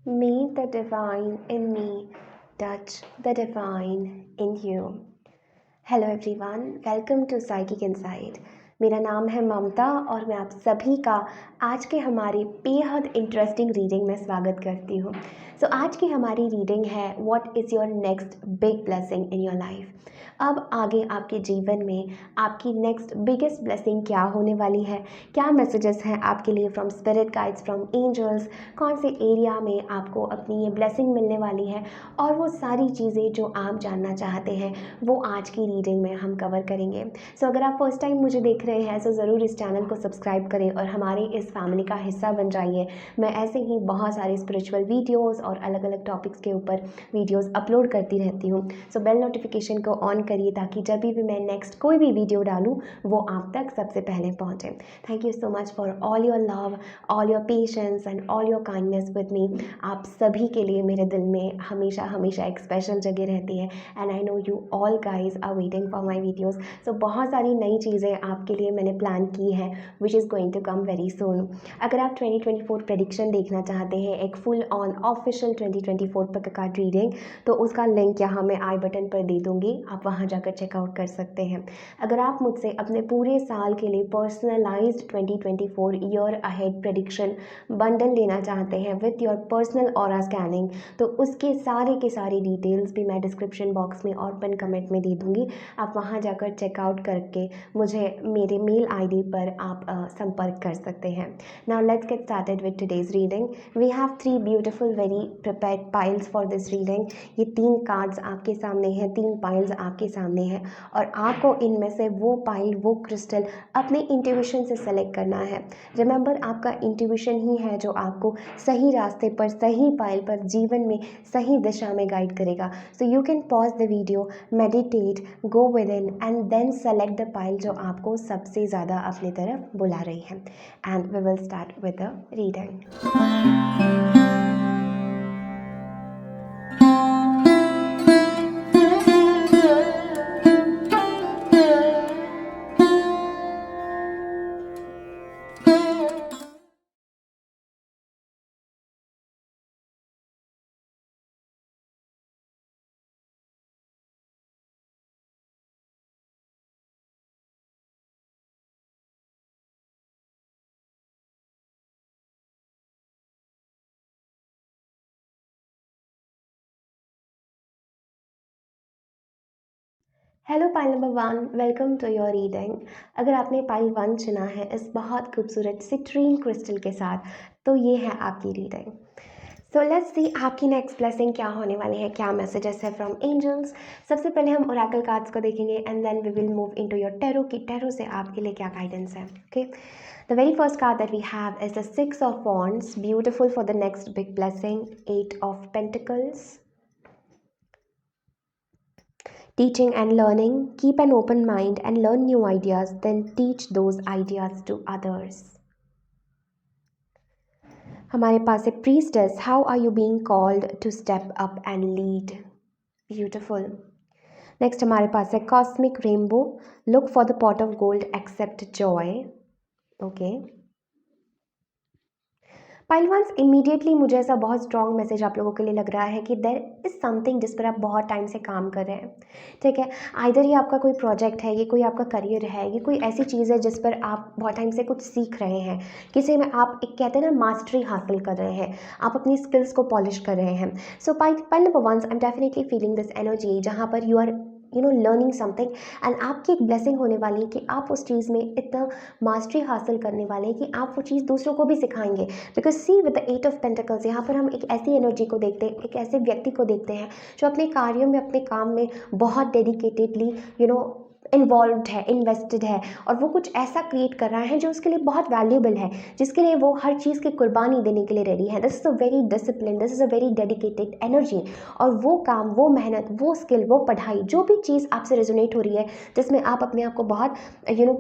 May the divine in me touch the divine in you. Hello everyone, welcome to psychic insight. मेरा नाम है ममता और मैं आप सभी का आज के हमारी बेहद इंटरेस्टिंग रीडिंग में स्वागत करती हूँ। आज की हमारी रीडिंग है what is your next big blessing in your life. अब आगे आपके जीवन में आपकी नेक्स्ट बिगेस्ट ब्लेसिंग क्या होने वाली है, क्या मैसेजेस हैं आपके लिए from spirit guides, from angels, कौन से एरिया में आपको अपनी ये ब्लेसिंग मिलने वाली है, और वो सारी चीज़ें जो आप जानना चाहते हैं वो आज की रीडिंग में हम कवर करेंगे। अगर आप फर्स्ट टाइम मुझे देख रहे हैं ज़रूर इस चैनल को सब्सक्राइब करें और हमारे इस फैमिली का हिस्सा बन जाइए। मैं ऐसे ही बहुत सारे स्पिरिचुअल वीडियोस और अलग अलग टॉपिक्स के ऊपर वीडियोस अपलोड करती रहती हूँ। बेल नोटिफिकेशन को ऑन करिए ताकि जब भी मैं नेक्स्ट कोई भी वीडियो डालूँ वो आप तक सबसे पहले पहुँचे। Thank you so much for all your love, all your patience and all your kindness with me. आप सभी के लिए मेरे दिल में हमेशा हमेशा एक स्पेशल जगह रहती है and I know you all guys are waiting for my videos. बहुत सारी नई चीज़ें आपके लिए मैंने प्लान की हैं which is going to come very soon. अगर आप 2024 प्रेडिक्शन देखना चाहते हैं, एक फुल ऑन ऑफिशियल 2024 पर कार्ड रीडिंग, तो उसका लिंक यहाँ मैं आई बटन पर दे दूँगी, आप वहाँ जाकर चेकआउट कर सकते हैं। अगर आप मुझसे अपने पूरे साल के लिए personalised 2024 year ahead prediction bundle लेना चाहते हैं with your personal aura scanning, तो उसके सारे के सारे डिटेल्स भी मैं डिस्क्रिप्शन बॉक्स में और पिन कमेंट में दे दूँगी। आप वहाँ जाकर चेकआउट करके मुझे मेरे मेल आईडी पर आप संपर्क कर सकते हैं। Now let's get started with today's reading. We have 3 beautiful very prepared piles for this reading. ये 3 कार्ड्स आपके सामने हैं, 3 पाइल्स आपके सामने हैं और आपको इनमें से वो पाइल, वो क्रिस्टल अपने इंट्यूशन से सेलेक्ट करना है। रिमेंबर, आपका इंट्यूशन ही है जो आपको सही रास्ते पर, सही पाइल पर, जीवन में सही दिशा में गाइड करेगा। You can pause the video, meditate, go within and then select the pile जो आपको सबसे ज़्यादा अपनी तरफ बुला रही है। And we will start with the reading. Hello pile number 1, welcome to your reading. अगर आपने पाइल 1 चुना है इस बहुत खूबसूरत सिट्रीन क्रिस्टल के साथ, तो ये है आपकी रीडिंग। लेट्स सी आपकी नेक्स्ट ब्लेसिंग क्या होने वाली है, क्या मैसेजेस है फ्रॉम एंजल्स। सबसे पहले हम ओरेकल कार्ड्स को देखेंगे and then we will move into your tarot की टैरो से आपके लिए क्या गाइडेंस है। Okay, the very first card that we have is the 6 of wands, beautiful for the next big blessing. 8 of pentacles, teaching and learning. Keep an open mind and learn new ideas, then teach those ideas to others. हमारे पास है priestess. How are you being called to step up and lead? Beautiful. Next हमारे पास है cosmic rainbow. Look for the pot of gold, accept joy. Okay. Pile once, immediately मुझे ऐसा बहुत strong message आप लोगों के लिए लग रहा है कि देर इज़ समथिंग जिस पर आप बहुत टाइम से काम कर रहे हैं। ठीक है, आइदर ये आपका कोई प्रोजेक्ट है, ये कोई आपका करियर है, ये कोई ऐसी चीज़ है जिस पर आप बहुत टाइम से कुछ सीख रहे हैं, किसी में आप एक कहते हैं ना मास्टरी हासिल कर रहे हैं, आप अपनी स्किल्स को पॉलिश कर रहे हैं। Pile number 1, I am definitely feeling this energy जहाँ पर you are learning something and आपकी एक ब्लेसिंग होने वाली है कि आप उस चीज़ में इतना मास्टरी हासिल करने वाले हैं कि आप वो चीज़ दूसरों को भी सिखाएंगे। Because see with the 8 of pentacles, यहाँ पर हम एक ऐसी एनर्जी को देखते हैं, एक ऐसे व्यक्ति को देखते हैं जो अपने कार्यों में, अपने काम में बहुत डेडिकेटेडली इन्वॉल्व्ड है, इन्वेस्टेड है, और वो कुछ ऐसा क्रिएट कर रहा है जो उसके लिए बहुत वैल्यूबल है, जिसके लिए वो हर चीज़ की कुर्बानी देने के लिए रेडी है। This is a very discipline, this is a very dedicated energy. और वो काम, वो मेहनत, वो स्किल, वो पढ़ाई, जो भी चीज़ आपसे रेजोनेट हो रही है, जिसमें आप अपने आप को बहुत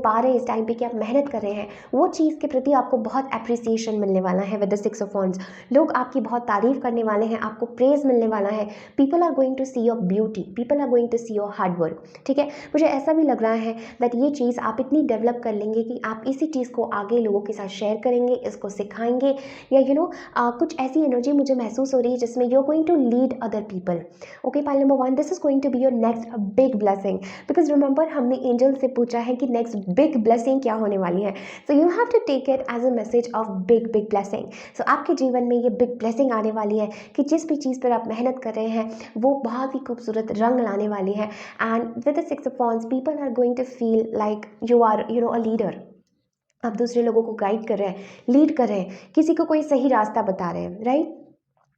पा रहे हैं इस टाइम पे कि आप मेहनत कर रहे हैं, वो चीज़ के प्रति आपको बहुत अप्रिसिएशन मिलने वाला है विद द 6 ऑफ वॉन्ड्स। लोग आपकी बहुत तारीफ करने वाले हैं, आपको प्रेज मिलने वाला है। People are going to see your beauty, people are going to see your hard work. ठीक है, मुझे ऐसा भी लग रहा है दैट ये चीज़ आप इतनी डेवलप कर लेंगे कि आप इसी चीज़ को आगे लोगों के साथ शेयर करेंगे, इसको सिखाएंगे, या कुछ ऐसी एनर्जी मुझे महसूस हो रही है जिसमें you are going to lead other people. Okay, pile number 1, this is going to be your next big blessing, because remember हमने एंजल से पूछा है कि नेक्स्ट बिग ब्लेसिंग क्या होने वाली है। So you have to take it as a message of big big blessing. So आपके जीवन में ये बिग ब्लेसिंग आने वाली है कि जिस भी चीज़ पर आप मेहनत कर रहे हैं वो बहुत ही खूबसूरत रंग लाने वाली है। And with the 6 of wands people are going to feel like you are a leader. आप दूसरे लोगों को गाइड कर रहे हैं, लीड कर रहे हैं, किसी को कोई सही रास्ता बता रहे हैं, right?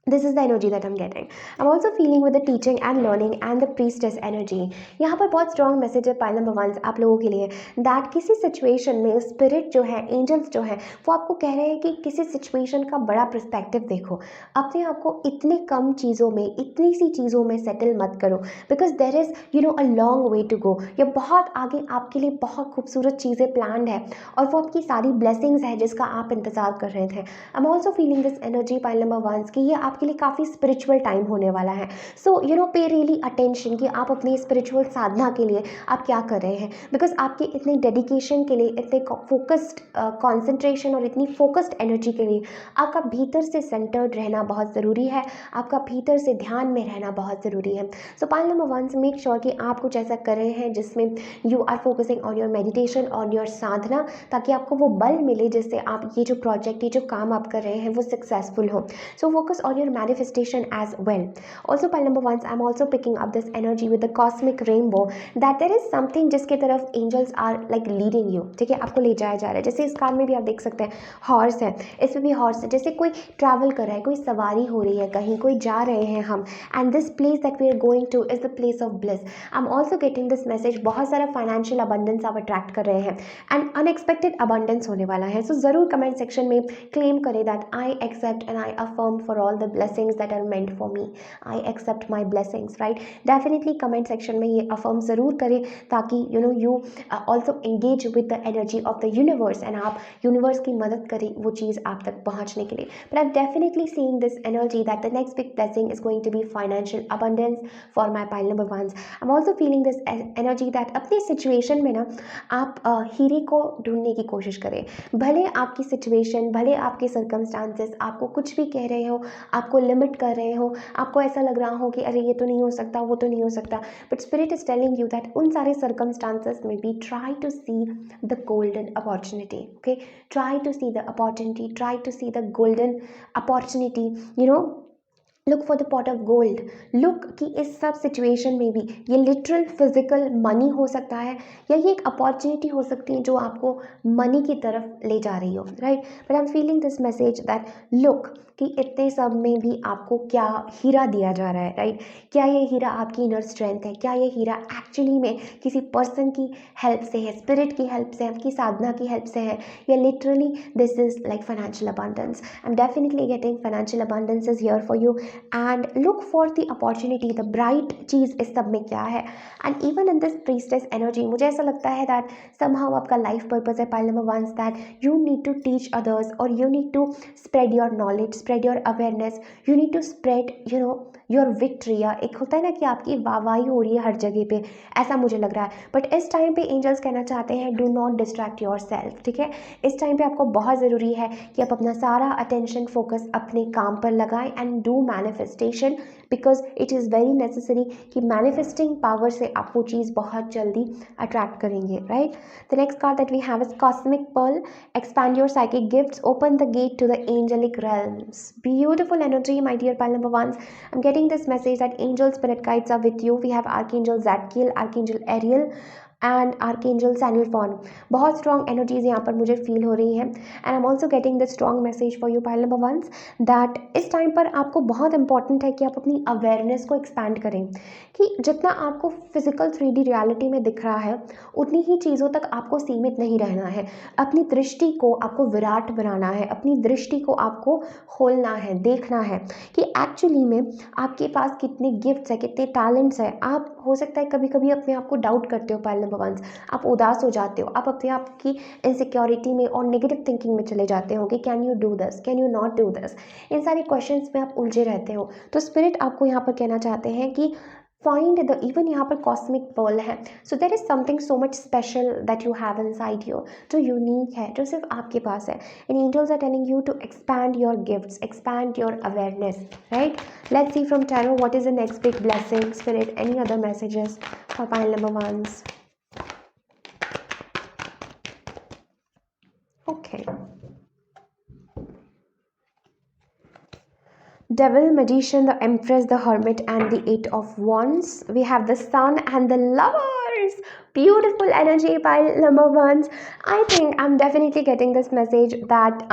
This is the energy that I'm getting. I'm also feeling with the teaching and learning and the priestess energy. यहाँ पर बहुत strong message है पाइल नंबर 1 आप लोगों के लिए, that किसी situation में spirit जो है, angels जो है, वो आपको कह रहे हैं कि किसी situation का बड़ा perspective देखो, अपने आप को इतने कम चीज़ों में, इतनी सी चीज़ों में settle मत करो, because there is a long way to go. ये बहुत आगे आपके लिए बहुत खूबसूरत चीज़ें planned है और वो आपकी सारी blessings है जिसका आप इंतज़ार कर रहे थे। I'm also feeling this energy pile number 1 कि ये आपके लिए काफ़ी स्पिरिचुअल टाइम होने वाला है। सो पे रियली अटेंशन कि आप अपनी स्पिरिचुअल साधना के लिए आप क्या कर रहे हैं, बिकॉज आपके इतने डेडिकेशन के लिए, इतने फोकस्ड कॉन्सेंट्रेशन और इतनी फोकस्ड एनर्जी के लिए आपका भीतर से सेंटर्ड रहना बहुत ज़रूरी है, आपका भीतर से ध्यान में रहना बहुत ज़रूरी है। सो पाइल नंबर 1 से मेक श्योर कि आप कुछ ऐसा कर रहे हैं जिसमें you are focusing on your meditation, on your sadhana, ताकि आपको वो बल मिले जिससे आप ये जो प्रोजेक्ट, ये जो काम आप कर रहे हैं वो सक्सेसफुल हो। सो focus on your manifestation as well. Also pile number 1, I'm also picking up this energy with the cosmic rainbow that there is something जिसके तरफ angels are like leading you, ठीक है, आपको ले जाया जा रहा है। जैसे इस कार्ड में भी आप देख सकते हैं हॉर्स है, इसमें भी हॉर्स है, जैसे कोई ट्रैवल कर रहा है, कोई सवारी हो रही है, कहीं कोई जा रहे हैं हम, and this place that we are going to is the place of bliss. I am also getting this message, बहुत सारा फाइनेंशियल अबंडेंस आप अट्रैक्ट कर रहे हैं एंड अनएक्सपेक्टेड अबंडेंस होने वाला है। सो ज़रूर कमेंट सेक्शन में क्लेम करें that I accept and I affirm for all the blessings that are meant for me. I accept my blessings, right? Definitely comment section में ये affirm ज़रूर करें ताकि you also engage with the energy of the universe and आप universe की मदद करें वो चीज़ आप तक पहुँचने के लिए। But I'm definitely seeing this energy that the next big blessing is going to be financial abundance for my pile number 1s. I'm also feeling this energy that अपनी situation में ना आप हीरे को ढूंढने की कोशिश करें। भले आपकी situation, भले आपके circumstances आपको कुछ भी कह रहे हो, आपको लिमिट कर रहे हो, आपको ऐसा लग रहा हो कि अरे ये तो नहीं हो सकता, वो तो नहीं हो सकता, but spirit is telling you that उन सारे सर्कमस्टांसेस में भी try to see the golden opportunity. Okay, try to see the opportunity, try to see the golden opportunity, look for the pot of gold. Look कि इस सब situation में भी ये लिटरल फिजिकल मनी हो सकता है या ये एक अपॉर्चुनिटी हो सकती है जो आपको मनी की तरफ ले जा रही हो, right? But I am feeling this message that look कि इतने सब में भी आपको क्या हीरा दिया जा रहा है, राइट? क्या ये हीरा आपकी इनर स्ट्रेंथ है? क्या ये हीरा एक्चुअली में किसी पर्सन की हेल्प से है, स्पिरिट की हेल्प से, आपकी साधना की हेल्प से है, या literally this is like financial abundance? I am definitely getting financial abundance is here for you and look for the opportunity. The bright चीज़ इस सब में क्या है? And even in this priestess energy मुझे ऐसा लगता है दैट समहाउ आपका लाइफ पर्पज है pile number 1 that you need to teach others और you need to spread your knowledge, spread your awareness, you need to spread your victory. या एक होता है ना कि आपकी वाहवाही हो रही है हर जगह पे, ऐसा मुझे लग रहा है। बट इस टाइम पे एंजल्स कहना चाहते हैं do not distract your self, ठीक है? इस टाइम पे आपको बहुत ज़रूरी है कि आप अपना सारा अटेंशन फोकस अपने काम पर लगाएं and do manifestation, because it is very necessary कि मैनिफेस्टिंग पावर से आप वो चीज़ बहुत जल्दी अट्रैक्ट करेंगे, right? The next card that we have is cosmic pearl, expand your psychic gifts, open the gate to the angelic realms. Beautiful energy, my dear pile number 1s. I'm getting this message that angel spirit guides are with you. We have Archangel Zadkiel, Archangel Ariel and archangel Samuel. बहुत strong energies यहाँ पर मुझे feel हो रही हैं and I am also getting this strong message for you pile number 1s that इस time पर आपको बहुत इंपॉर्टेंट है कि आप अपनी अवेयरनेस को एक्सपैंड करें, कि जितना आपको फिजिकल 3D रियलिटी में दिख रहा है उतनी ही चीज़ों तक आपको सीमित नहीं रहना है। अपनी दृष्टि को आपको विराट बनाना है, अपनी दृष्टि को आपको खोलना है, देखना है कि एक्चुअली में आपके पास कितने गिफ्ट्स हैं, कितने टैलेंट्स हैं। आप हो सकता है कभी कभी अपने आप को डाउट करते हो पाइल नंबर 1s, आप उदास हो जाते हो, आप अपने आप की इनसिक्योरिटी में और नेगेटिव थिंकिंग में चले जाते हो कि can you do this, can you not do this, इन सारे क्वेश्चंस में आप उलझे रहते हो। तो स्पिरिट आपको यहाँ पर कहना चाहते हैं कि फाइंड द, इवन यहाँ पर कॉस्मिक पर्ल है, so there is something so much special that you have inside you, जो यूनिक है, जो सिर्फ आपके पास है. And angels are telling you to expand your gifts, expand your awareness, right. Let's see from tarot what is the next big blessing. Spirit, any other messages for pile number ones. Okay. Devil, Magician, the Empress, the Hermit, and the Eight of Wands. We have the Sun and the Lovers. Beautiful energy, pile number ones. I think I'm definitely getting this message that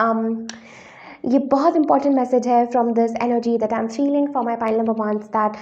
ये बहुत important message है from this energy that I'm feeling for my pile number ones, that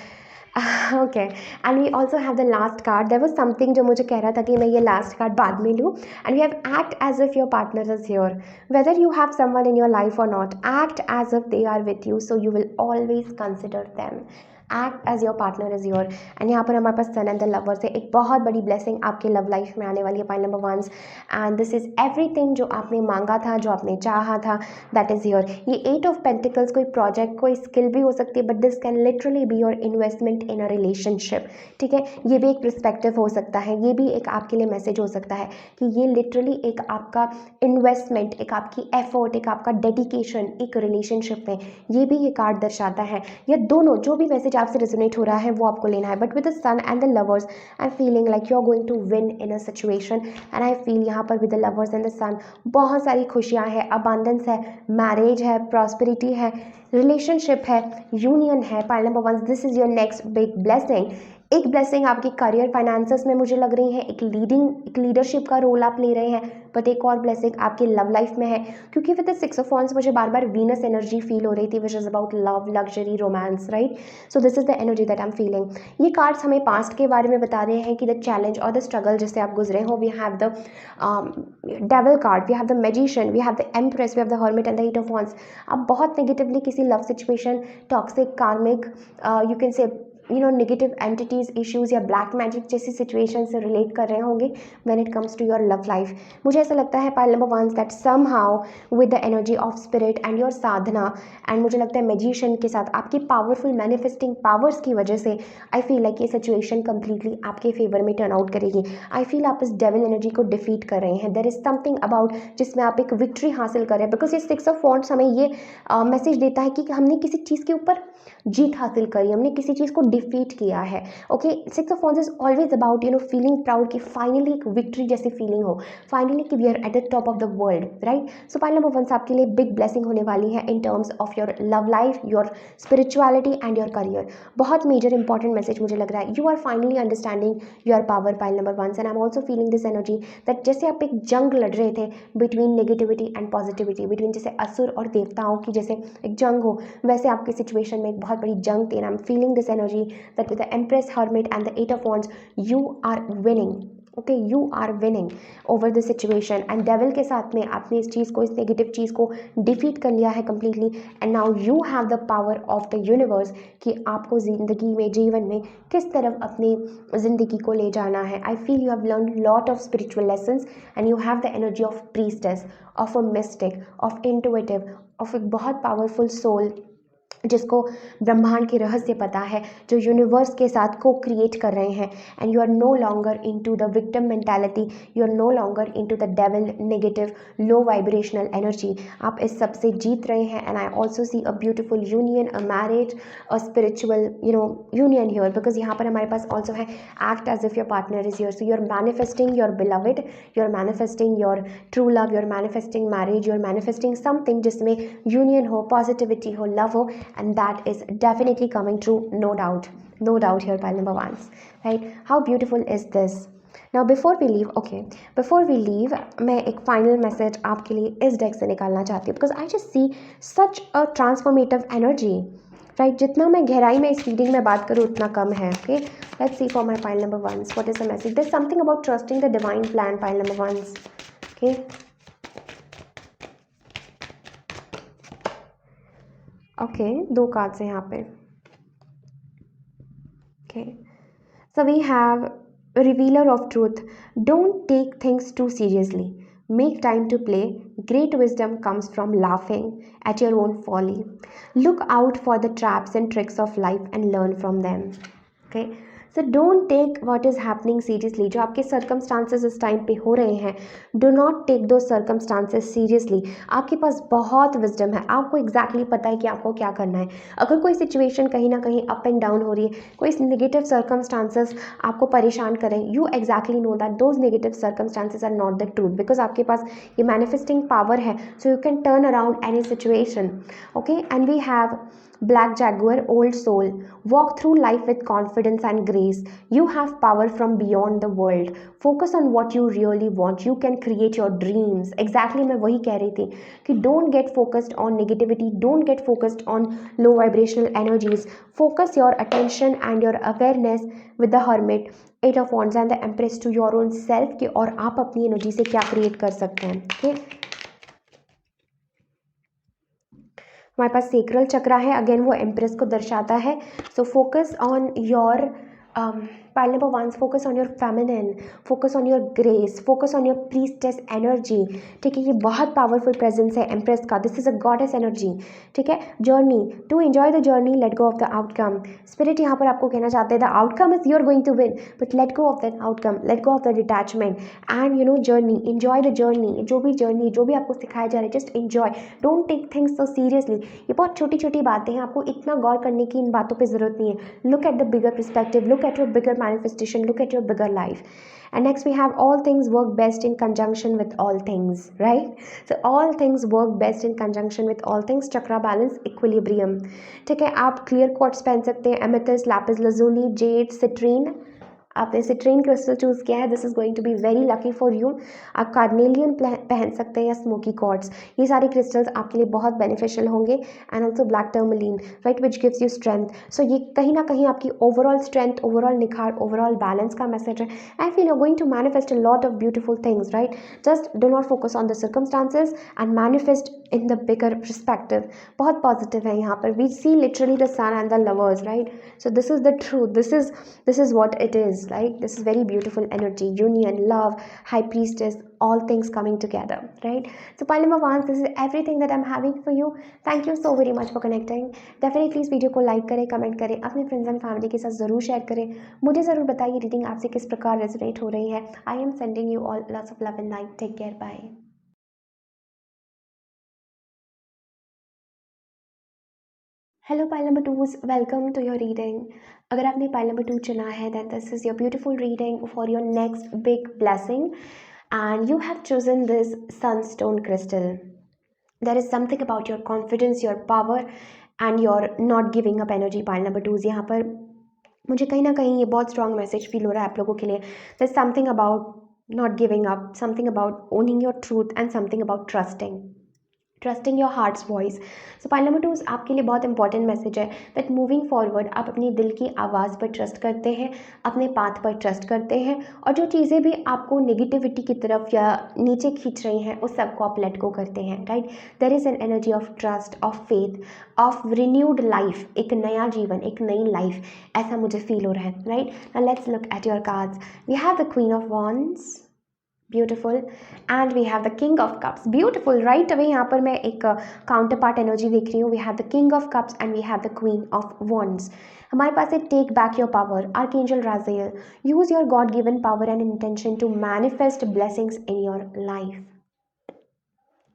okay. And we also have the last card. There was something जो मुझे कह रहा था कि मैं ये last card बाद में लूँ. And we have act as if your partner is here. Whether you have someone in your life or not, act as if they are with you, so you will always consider them. Act as your partner is your. And यहाँ पर हमारे पास सन and the lovers है. एक बहुत बड़ी blessing आपके love life में आने वाली है, pile number once. And this is everything जो आपने मांगा था, जो आपने चाहा था, दैट इज योर. ये एट ऑफ पेंटिकल्स कोई प्रोजेक्ट, कोई स्किल भी हो सकती है, but this can literally be your investment in a relationship. ठीक है, ये भी एक पर्सपेक्टिव हो सकता है, ये भी एक आपके लिए मैसेज हो सकता है कि ये लिटरली एक आपका इन्वेस्टमेंट, एक आपकी एफर्ट, एक आपका डेडिकेशन एक रिलेशनशिप में, ये भी ये कार्ड दर्शाता है. ये दोनों जो भी मैसेज आपसे रेजोनेट हो रहा है वो आपको लेना है. But with the sun and the lovers I am feeling like you are going to win in a situation. And I feel यहाँ पर with the lovers and the sun बहुत सारी खुशियाँ हैं, अबांडेंस है, मैरिज है, प्रॉस्पेरिटी है, relationship है, यूनियन है. Pile number one, this is your next big blessing. एक ब्लेसिंग आपकी करियर फाइनेंसेस में मुझे लग रही है, एक लीडरशिप का रोल आप ले रहे हैं. बट एक और ब्लेसिंग आपकी लव लाइफ में है, क्योंकि with the six of wands मुझे बार बार वीनस एनर्जी फील हो रही थी, which is about love, luxury, romance, right. So this is the energy that I am feeling. ये कार्ड्स हमें पास्ट के बारे में बता रहे हैं कि द चैलेंज और द स्ट्रगल जिससे आप गुजरे हो. We have the devil card, we have the magician, we have the empress, we have the hermit and the eight of wands. आप बहुत नेगेटिवली किसी love situation, toxic, karmic, you can say negative entities, issues या black magic जैसी situation से relate कर रहे होंगे when it comes to your love life. मुझे ऐसा लगता है pile number one that somehow with the energy of spirit and your sadhana, and मुझे लगता है मैजिशियन के साथ आपकी पावरफुल मैनिफेस्टिंग पावर्स की वजह से आई फील लाइक ये सिचुएशन कंप्लीटली आपके फेवर में टर्न आउट करेगी. आई फील आप इस डेविल एनर्जी को डिफीट कर रहे हैं. देयर इज समथिंग अबाउट जिसमें आप एक विक्ट्री हासिल कर रहे हैं, बिकॉज ये सिक्स ऑफ वॉन्ड्स हमें ये मैसेज देता है कि हमने किसी चीज़ के ऊपर जीत हासिल करी, हमने किसी चीज़ को डिफीट किया है. Okay, six of wands is always about feeling proud कि फाइनली एक विक्ट्री जैसी फीलिंग हो, फाइनली कि we are at the top of the world, right. So pile number one आपके लिए बिग ब्लेसिंग होने वाली है in terms of your love life, your spirituality and your career. बहुत मेजर इंपॉर्टेंट मैसेज मुझे लग रहा है. You are finally understanding your power, pile number one. And I am also feeling this energy that जैसे आप एक जंग लड़ रहे थे between negativity and positivity, between जैसे असुर और देवताओं की जैसे एक जंग हो, वैसे आपकी सिचुएशन में एक बहुत बड़ी जंग थी. And I am feeling this energy that with the empress, hermit and the eight of wands you are winning. Okay, you are winning over the situation. And devil के साथ में आपने इस चीज़ को, इस नेगेटिव चीज़ को डिफीट कर लिया है completely. And now you have the power of the universe कि आपको ज़िंदगी में, जीवन में किस तरफ अपनी ज़िंदगी को ले जाना है. I feel you have learn lot of spiritual lessons and you have the energy of priestess, of a mistake, of intuitive, of एक बहुत पावरफुल सोल जिसको ब्रह्मांड के रहस्य पता है, जो यूनिवर्स के साथ को क्रिएट कर रहे हैं. And you are no longer into the victim mentality, you are no longer into the devil negative low vibrational energy. आप इस सब से जीत रहे हैं. And I also see a beautiful union, a marriage, a spiritual union here, because यहाँ पर हमारे पास ऑल्सो है act as if your partner is here. So you are manifesting your beloved, you are manifesting your true love, you are manifesting marriage, you are manifesting something जिसमें union हो, positivity हो, love हो. And that is definitely coming true, no doubt here, pile number ones, right. How beautiful is this. Now before we leave, मैं एक final message आपके लिए इस deck से निकालना चाहती हूँ, because I just see such a transformative energy, right. जितना मैं गहराई में इस रीडिंग में बात करूँ उतना कम है. Okay, let's see for my pile number once what is the message. There is something about trusting the divine plan, pile number once. Okay, okay, दो कार्ड्स हैं यहाँ पे. Okay, so we have revealer of truth. Don't take things too seriously, make time to play. Great wisdom comes from laughing at your own folly. Look out for the traps and tricks of life and learn from them. Okay, so don't take what is happening seriously. जो आपके circumstances इस time पे हो रहे हैं, do not take those circumstances seriously. आपके पास बहुत विजडम है, आपको एग्जैक्टली पता है कि आपको क्या करना है। अगर कोई सिचुएशन कहीं ना कहीं अप एंड डाउन हो रही है, कोई नेगेटिव सर्कमस्टांसेस आपको परेशान करें, you exactly know that those negative circumstances are not the truth, because आपके पास ये मैनिफेस्टिंग पावर है, so you can turn around any situation. Okay, and we have Black Jaguar, old soul. Walk through life with confidence and grace. You have power from beyond the world. Focus on what you really want. You can create your dreams. Exactly, मैं वही कह रही थी कि don't get focused on negativity. Don't get focused on low vibrational energies. Focus your attention and your awareness with the Hermit, Eight of Wands and the Empress to your own self कि और आप अपनी energy से क्या create कर सकते हैं। Okay? हमारे पास सेक्रल चक्रा है, अगेन वो एम्प्रेस को दर्शाता है। So focus on your pile number 1, focus on your feminine, focus on your grace, focus on your priestess energy. ठीक है, ये बहुत पावरफुल प्रेजेंस है एम्प्रेस का, this is a goddess energy. ठीक है, journey, to enjoy the journey, let go of the outcome. Spirit यहाँ पर आपको कहना चाहते हैं the outcome is you are going to win, but let go of that outcome, let go of the detachment and you know journey, enjoy the journey. जो भी आपको सिखाया जा रहा है, just enjoy, don't take things so seriously. ये बहुत छोटी छोटी बातें हैं, आपको इतना गौर करने की इन बातों पर जरूरत नहीं है। Look at the bigger perspective, look at your bigger manifestation, look at your bigger life. And next we have all things work best in conjunction with all things, right? So all things work best in conjunction with all things. Chakra balance, equilibrium. ठीक है, आप clear quartz पहन सकते हैं, amethyst, lapis lazuli, jade, citrine. आपने citrine crystal choose किया है, this is going to be very lucky for you. आप कार्नेलियन पहन सकते हैं या स्मोकी क्वार्ट्ज, ये सारे क्रिस्टल्स आपके लिए बहुत बेनिफिशियल होंगे। And also black tourmaline, right, which gives you strength. So ये कहीं ना कहीं आपकी ओवरऑल स्ट्रेंथ, ओवरऑल निखार, ओवरऑल बैलेंस का मैसेज है। I feel you going to manifest a lot of beautiful things, right. Just do not focus on the circumstances and manifest in the bigger perspective. बहुत positive है यहाँ पर, we see literally the sun and the lovers, right. So this is the truth, this is what it is, right? This is very beautiful energy, union, love, high priestess, all things coming together, right? So pile number 1, this is everything that I'm having for you. Thank you so very much for connecting. Definitely इस video को like करें, comment करें, अपने friends and family के साथ ज़रूर share करें। मुझे ज़रूर बताइए रीडिंग आपसे किस प्रकार रेजोनेट हो रही है। I am sending you all lots of love and light. Take care, bye. Hello pile number 2s, welcome to your reading. अगर आपने पाइल नंबर 2 चुना है, then this is your beautiful reading for your next big blessing and you have chosen this sunstone crystal. There is something about your confidence, your power and your not giving up energy. pile number 2 यहाँ पर मुझे कहीं ना कहीं ये बहुत strong message feel हो रहा है आप लोगों के लिए. There is something about not giving up, something about owning your truth and something about trusting your heart's voice. So pile number 2 आपके लिए बहुत इंपॉर्टेंट मैसेज है दैट मूविंग फॉरवर्ड आप अपनी दिल की आवाज़ पर ट्रस्ट करते हैं, अपने पाथ पर ट्रस्ट करते हैं, और जो चीज़ें भी आपको नेगेटिविटी की तरफ या नीचे खींच रही हैं उस सबको आप लेट गो करते हैं, right. There is an energy of trust, of faith, of renewed life, एक नया जीवन, एक नई लाइफ, ऐसा मुझे फील हो रहा है, right. Now let's look at your cards. We have the queen of wands, beautiful, and we have the king of cups, beautiful. Right away यहाँ पर मैं एक काउंटर पार्ट एनर्जी देख रही हूँ. We have the king of cups and we have the queen of wands. हमारे पास है take back your power, archangel Raziel. Use your God given power and intention to manifest blessings in your life.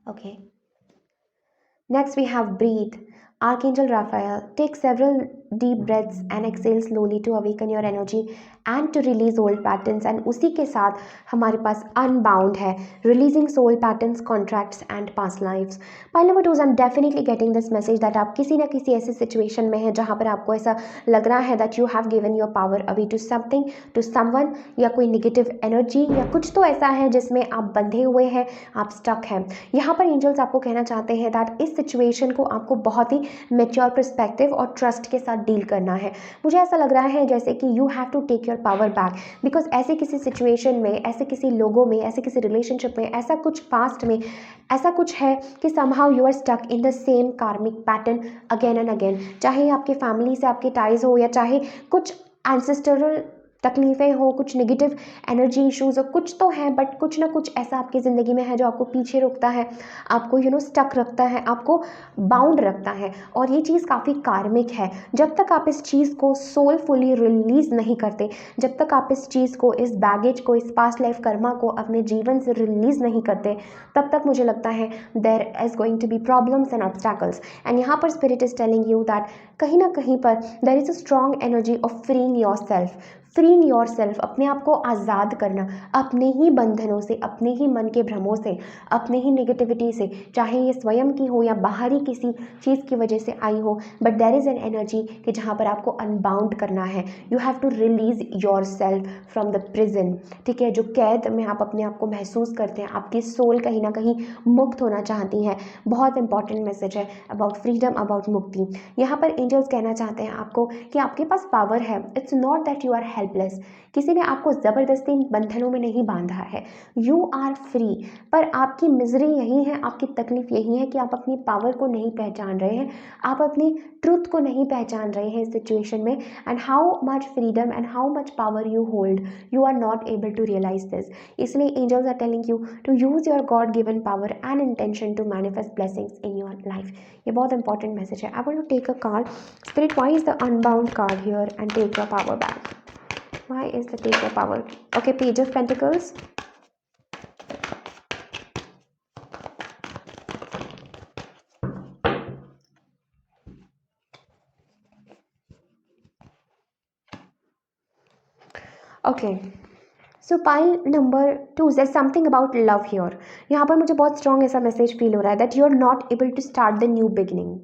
Okay, next we have breathe, archangel Raphael. Take several deep breaths and exhale slowly to awaken your energy and to release old patterns. and उसी के साथ हमारे पास unbound है, releasing soul patterns, contracts and past lives. pile number 2, I'm definitely getting this message that आप किसी ना किसी ऐसी situation में हैं जहाँ पर आपको ऐसा लग रहा है that you have given your power away to something, to someone, या कोई negative energy या कुछ तो ऐसा है जिसमें आप बंधे हुए हैं, आप stuck हैं. यहाँ पर angels आपको कहना चाहते हैं that इस situation को आपको बहुत ही mature perspective और trust के साथ डील करना है. मुझे ऐसा लग रहा है जैसे कि you have to take your power back, because ऐसे किसी सिचुएशन में, ऐसे किसी लोगों में, ऐसे किसी रिलेशनशिप में, ऐसा कुछ पास्ट में ऐसा कुछ है कि somehow you are stuck in the same karmic pattern again and again. चाहे आपके फैमिली से आपके टाइज हो या चाहे कुछ एंसेस्टरल तकलीफ़ें हो, कुछ नेगेटिव एनर्जी इश्यूज़ हो, कुछ तो है बट कुछ ना कुछ ऐसा आपकी ज़िंदगी में है जो आपको पीछे रोकता है, आपको स्टक रखता है, आपको बाउंड रखता है, और ये चीज़ काफ़ी कार्मिक है। जब तक आप इस चीज़ को सोलफुली रिलीज़ नहीं करते, जब तक आप इस चीज़ को, इस बैगेज को, इस पास्ट लाइफ कर्मा को अपने जीवन से रिलीज़ नहीं करते, तब तक मुझे लगता है there is going to be problems and obstacles. And यहाँ पर spirit is telling you that कहीं ना कहीं पर there is a strong energy of freeing yourself. Freeing yourself, अपने आप को आज़ाद करना अपने ही बंधनों से, अपने ही मन के भ्रमों से, अपने ही नेगेटिविटी से, चाहे ये स्वयं की हो या बाहरी किसी चीज़ की वजह से आई हो, but there is an energy कि जहाँ पर आपको अनबाउंड करना है। You have to release yourself from the prison. ठीक है, जो कैद में आप अपने आप को महसूस करते हैं, आपकी सोल कहीं ना कहीं मुक्त होना चाहती है। बहुत इंपॉर्टेंट मैसेज है अबाउट फ्रीडम, अबाउट मुक्ति। यहाँ पर एंजल्स कहना चाहते हैं आपको कि आपके पास पावर है। It's not that you are helpless. किसी ने आपको ज़बरदस्ती बंधनों में नहीं बांधा है। You are free. पर आपकी मिजरी यही है, आपकी तकलीफ यही है कि आप अपनी पावर को नहीं पहचान रहे हैं, आप अपनी ट्रुथ को नहीं पहचान रहे हैं इस सिचुएशन में। And how much freedom and how much power you hold, you are not able to realize this. इसलिए angels are telling you to use your God given power and intention to manifest blessings in your life. ये बहुत important message है। I want to take a card. Spirit, why is the unbound card here and take your power back? Why is the take your power? Okay, Page of Pentacles. Okay. So pile number 2, there's something about love here. यहाँ पर मुझे बहुत strong ऐसा message feel हो रहा है that you are not able to start the new beginning.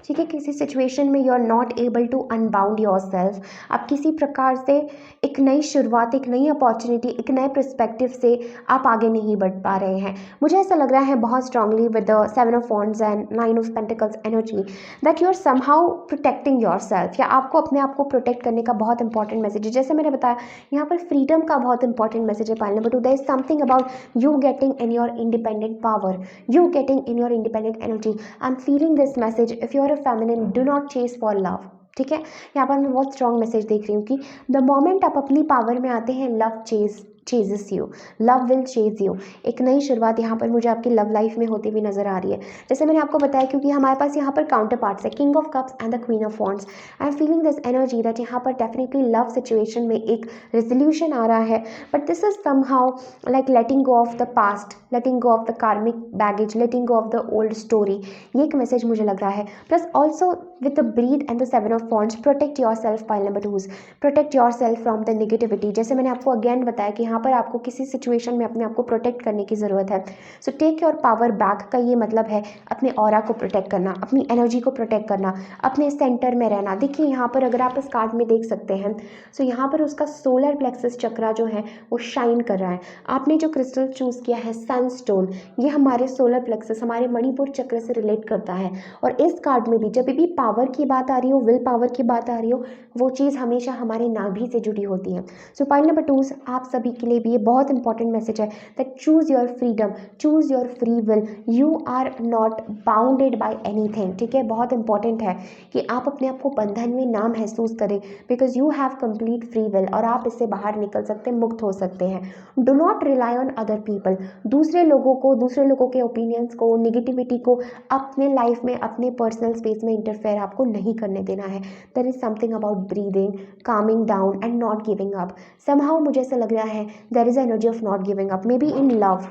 ठीक है, किसी सिचुएशन में you are not able to unbound yourself. आप किसी प्रकार से एक नई शुरुआत, एक नई अपॉर्चुनिटी, एक नए पर्सपेक्टिव से आप आगे नहीं बढ़ पा रहे हैं। मुझे ऐसा लग रहा है बहुत strongly with the 7 of wands and 9 of pentacles energy that you are somehow protecting yourself, या आपको अपने आप को प्रोटेक्ट करने का बहुत इंपॉर्टेंट मैसेज है। जैसे मैंने बताया, यहाँ पर फ्रीडम का बहुत इंपॉर्टेंट मैसेज है। Pile number 2, there is something about you getting in your independent power, you getting in your independent energy. I'm feeling this message. If you're a feminine, do not chase for love. ठीक है, यहाँ पर मैं बहुत strong message देख रही हूँ कि द मोमेंट आप अपनी पावर में आते हैं, love ceases you, love will chase you. एक नई शुरुआत यहाँ पर मुझे आपकी लव लाइफ में होती हुई नजर आ रही है। जैसे मैंने आपको बताया, क्योंकि हमारे पास यहाँ पर काउंटर पार्ट्स है, king of cups and the queen of wands. I am feeling this energy that यहाँ पर डेफिनेटली लव सिचुएशन में एक रेजोल्यूशन आ रहा है, but this is somehow like letting go of the past, letting go of the कार्मिक baggage, letting go of the old story. ये एक message मुझे लग रहा है। Plus also with the breed and the 7 of wands, protect your self. Pile number 2, protect yourself from the negativity. जैसे मैंने आपको अगेन बताया कि यहाँ पर आपको किसी सिचुएशन में अपने आप को प्रोटेक्ट करने की ज़रूरत है। So take your power back का ये मतलब है अपने ऑरा को प्रोटेक्ट करना, अपनी एनर्जी को प्रोटेक्ट करना, अपने सेंटर में रहना। देखिए यहाँ पर अगर आप इस कार्ड में देख सकते हैं, सो यहाँ पर उसका सोलर प्लेक्सस चक्रा जो है वो शाइन कर रहा है। आपने जो क्रिस्टल चूज़ किया है सनस्टोन, ये हमारे सोलर प्लेक्सस, हमारे मणिपुर चक्र से रिलेट करता है। और इस कार्ड में भी जब भी पावर की बात आ रही हो, विल पावर की बात आ रही हो, वो चीज़ हमेशा हमारे नाभि से जुड़ी होती है। सो पाइल नंबर 2, आप सभी के लिए भी ये बहुत इंपॉर्टेंट मैसेज है that choose your freedom, choose your free will, you are not bounded by anything. ठीक है, बहुत इंपॉर्टेंट है कि आप अपने आप को बंधन में ना महसूस करें, because you have complete free will, और आप इससे बाहर निकल सकते हैं, मुक्त हो सकते हैं। Do not rely on other people. दूसरे लोगों के ओपिनियंस को, निगेटिविटी को अपने लाइफ में, अपने पर्सनल स्पेस में इंटरफेयर आपको नहीं करने देना है। There is something about breathing, calming down and not giving up. Somehow मुझे ऐसा लग रहा है there is energy of not giving up, maybe in love.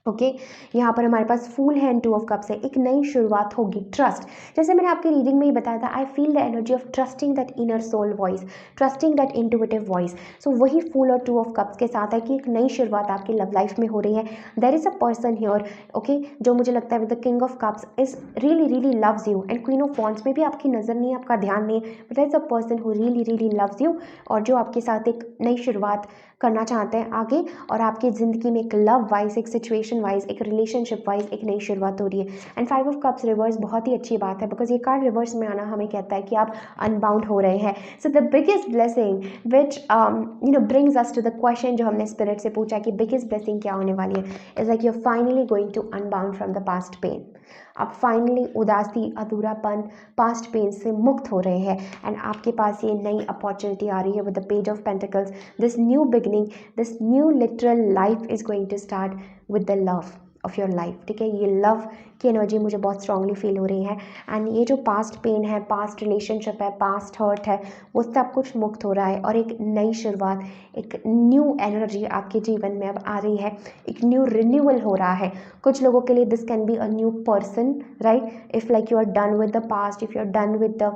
Okay, यहाँ पर हमारे पास फूल है एंड 2 ऑफ कप्स है। एक नई शुरुआत होगी, ट्रस्ट। जैसे मैंने आपकी रीडिंग में ही बताया था, I feel the energy of trusting that inner soul voice, trusting that intuitive voice. So वही फूल और 2 ऑफ कप्स के साथ है कि एक नई शुरुआत आपकी लव लाइफ में हो रही है। There is a person here, okay, जो मुझे लगता है with the king of cups is really really loves you, and queen of wands में भी आपकी नज़र नहीं है, आपका ध्यान नहीं है, but there is a person who really really loves you, और जो आपके साथ एक नई शुरुआत करना चाहते हैं आगे, और आपकी ज़िंदगी में एक लव वाइज, एक सिचुएशन वाइज, एक रिलेशनशिप वाइज एक नई शुरुआत हो रही है। एंड 5 ऑफ कप्स रिवर्स बहुत ही अच्छी बात है, बिकॉज ये कार्ड रिवर्स में आना हमें कहता है कि आप अनबाउंड हो रहे हैं। So the biggest blessing which brings us to the question जो हमने स्पिरिट से पूछा कि बिगेस्ट ब्लेसिंग क्या होने वाली है, is like you are finally going to unbound from the past pain. आप फाइनली उदासी, अधूरापन, पास्ट पेन से मुक्त हो रहे हैं एंड आपके पास ये नई अपॉर्चुनिटी आ रही है with the page of pentacles. This new beginning, this new literal life is going to start with the love of your life. ठीक है, ये लव की एनर्जी मुझे बहुत स्ट्रांगली फील हो रही है एंड ये जो पास्ट पेन है, पास्ट रिलेशनशिप है, पास्ट हर्ट है, वो सब कुछ मुक्त हो रहा है और एक नई शुरुआत, एक न्यू एनर्जी आपके जीवन में अब आ रही है, एक न्यू रिन्यूअल हो रहा है. कुछ लोगों के लिए this can be a new person, right, if like you are done with the past, if you are done with the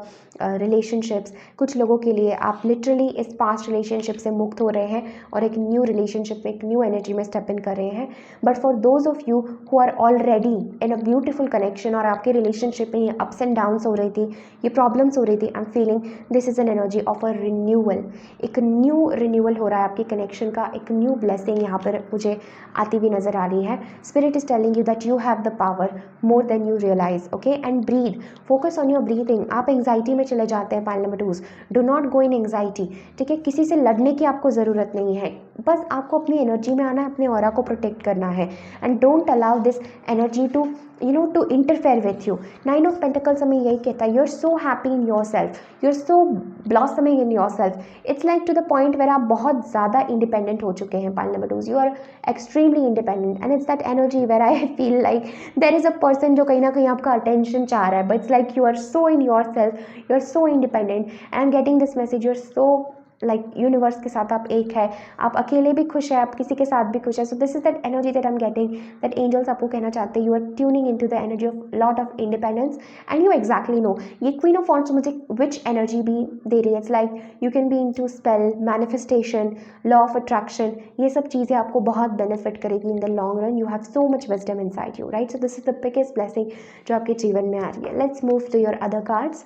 relationships. कुछ लोगों के लिए आप लिटरली इस पास्ट रिलेशनशिप से मुक्त हो रहे हैं और एक न्यू रिलेशनशिप में, एक न्यू एनर्जी में स्टेप इन कर रहे हैं. But for those of you who are already in a beautiful connection और आपके रिलेशनशिप में ये अप्स एंड डाउन्स हो रही थी, ये प्रॉब्लम्स हो रही थी, आई am feeling this is an energy of a renewal. एक न्यू रिन्यूअल हो रहा है आपके कनेक्शन का, एक न्यू ब्लेसिंग यहाँ पर मुझे आती हुई नज़र आ रही है. Spirit is telling you that you have the power more than you realize. Okay, and breathe, focus on your breathing. आप एंग्जाइटी में चले जाते हैं. Pile number 2, do not go in anxiety. ठीक है, किसी से लड़ने की आपको ज़रूरत नहीं है, बस आपको अपनी एनर्जी में आना है, अपने ऑरा को प्रोटेक्ट करना है and don't allow this energy to to interfere with you. 9 of pentacles हमें यही कहता है, you are so happy in yourself, you are so blossoming in yourself. It's like to the point where आप बहुत ज़्यादा independent हो चुके हैं. Pile number 2, you are extremely independent and it's that energy where I feel like there is a person जो कहीं ना कहीं आपका अटेंशन चाह रहा है, but it's like you are so in yourself, you are so independent. I am getting this message, you are so like universe के साथ आप एक है, आप अकेले भी खुश है, आप किसी के साथ भी खुश है. So this is that energy that I am getting, that angels आपको कहना चाहते हैं, you are tuning in to the energy of lot of independence and you exactly know. ये क्वीन ऑफ वॉन्ड्स मुझे विच एनर्जी भी दे रही है. It's like you can be in to spell, manifestation, law of attraction. ये सब चीज़ें आपको बहुत बेनिफिट करेगी in the long run. You have so much wisdom inside you, right. So this is the biggest blessing जो आपके जीवन में आ रही है. Let's move to your other cards.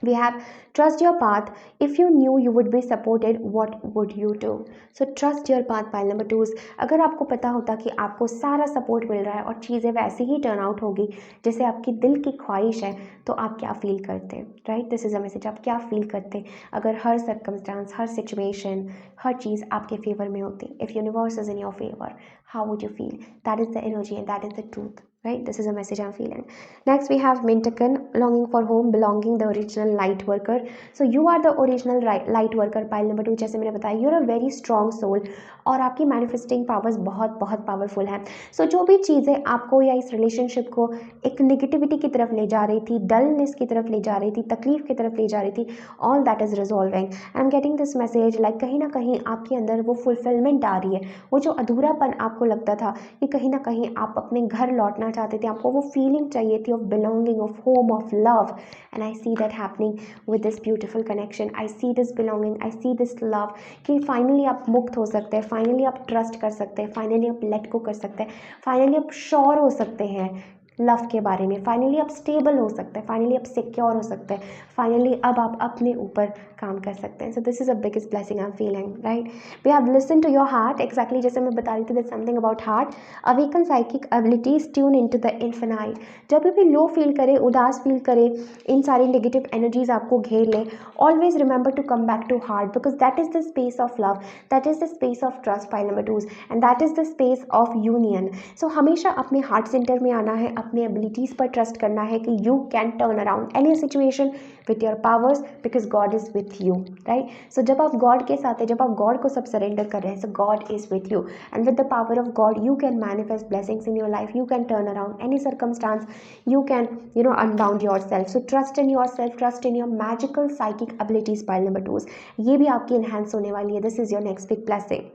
We have trust your path. If you knew you would be supported, what would you do? So trust your path. Pile number 2. अगर आपको पता होता कि आपको सारा सपोर्ट मिल रहा है और चीज़ें वैसे ही टर्न आउट होगी जैसे आपकी दिल की ख्वाहिश है, तो आप क्या फील करते हैं, right. This is a message. आप क्या फील करते अगर हर सर्कमस्टांस, हर सिचुएशन, हर चीज़ आपके फेवर में होती. If universe is in your favour, how would you feel? That is the energy and that is the truth, right? This is a message I'm feeling. Next we have Mintakan, longing for home, belonging, the original light worker. So you are the original light worker. Pile number 2, जैसे मैंने बताया, you're a very strong soul और आपकी manifesting powers बहुत बहुत powerful हैं. सो जो भी चीज़ें आपको या इस रिलेशनशिप को एक नेगेटिविटी की तरफ ले जा रही थी, डलनेस की तरफ ले जा रही थी, तकलीफ की तरफ ले जा रही थी, all that is resolving. I am getting this message like कहीं ना कहीं आपके अंदर वो फुलफिलमेंट आ रही है. वो जो अधूरापन आपको लगता था कि कहीं ना कहीं आप अपने घर लौटना चाहते थे, आपको वो फीलिंग चाहिए थी of belonging, of home, of love, and I see that happening with this beautiful connection. I see this belonging, I see this love कि फाइनली आप मुक्त हो सकते हैं, फाइनली आप ट्रस्ट कर सकते हैं, फाइनली आप लेट गो कर सकते हैं, फाइनली आप श्योर हो सकते हैं लव के बारे में, फाइनली आप स्टेबल हो सकते हैं, फाइनली आप सिक्योर हो सकते हैं, फाइनली अब आप अपने ऊपर काम कर सकते हैं. So this is a biggest blessing I am feeling, right. We have listen to your heart. Exactly जैसे मैं बता रही थी, that something about heart. Awaken psychic abilities, tune in to the infinite. जब भी लो फील करे, उदास feel करे, इन सारी नेगेटिव एनर्जीज आपको घेर ले, always remember to come back to heart, because that is the space of love, that is the space of trust. Pile number 2, and that is the space of union. So हमेशा अपने heart centre में आना है, अपने abilities पर trust करना है कि you can turn around any situation with your powers, because God is with you, right. So जब आप गॉड के साथ हैं, जब आप गॉड को सब सरेंडर कर रहे हैं, so God is with you and with the power of God you can manifest blessings in your life, you can turn around any circumstance, you can unbound yourself. So trust in yourself, trust in your magical psychic abilities. Pile number 2, ये भी आपकी enhance होने वाली है. This is your next big blessing.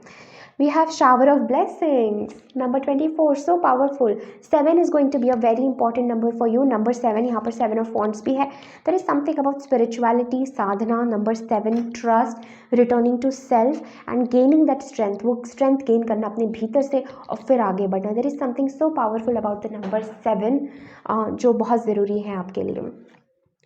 We have shower of blessings. Number 24, so powerful. 7 is going to be a very important number for you. Number 7, यहाँ पर 7 of wands भी है. There is something about spirituality, sadhana. Number 7, trust, returning to self and gaining that strength. वो strength gain करना अपने भीतर से और फिर आगे बढ़ना. There is something so powerful about the number 7 जो बहुत ज़रूरी है आपके लिए.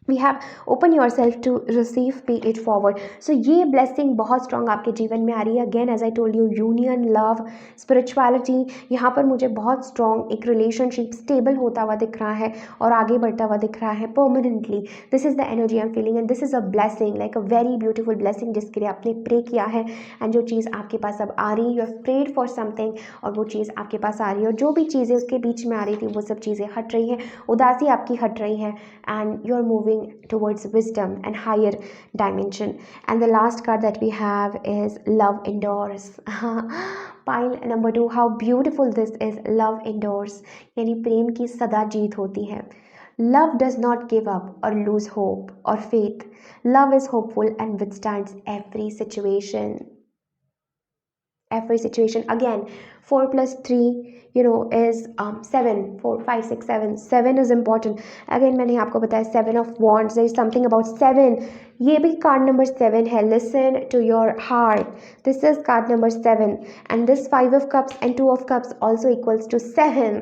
We have open yourself to receive pay it forward. So ये ब्लेसिंग बहुत स्ट्रॉन्ग आपके जीवन में आ रही है। Again as I told you, union, love, spirituality, यहाँ पर मुझे बहुत स्ट्रॉन्ग एक रिलेशनशिप स्टेबल होता हुआ दिख रहा है और आगे बढ़ता हुआ दिख रहा है permanently. This is the energy I am feeling and this is a blessing, like a very beautiful blessing जिसके लिए आपने प्रे किया है एंड जो चीज़ आपके पास अब आ रही है, you have prayed for something और वो चीज़ आपके पास आ रही है और जो भी चीज़ें उसके बीच में आ रही थी वो सब चीज़ें हट रही हैं, उदासी आपकी हट रही है and you're moving towards wisdom and higher dimension. And the last card that we have is love endures. Pile number 2, how beautiful this is. Love endures, यानी प्रेम की सदा जीत होती है. Love does not give up or lose hope or faith. Love is hopeful and withstands every situation. Every situation. Again, 4 plus 3 is 7. 4 5 6 7. 7 is important. Again मैंने आपको बताया 7 of wands. There is something about 7. ये भी card number 7 है. Listen to your heart. This is card number 7 and this 5 of cups and 2 of cups also equals to 7.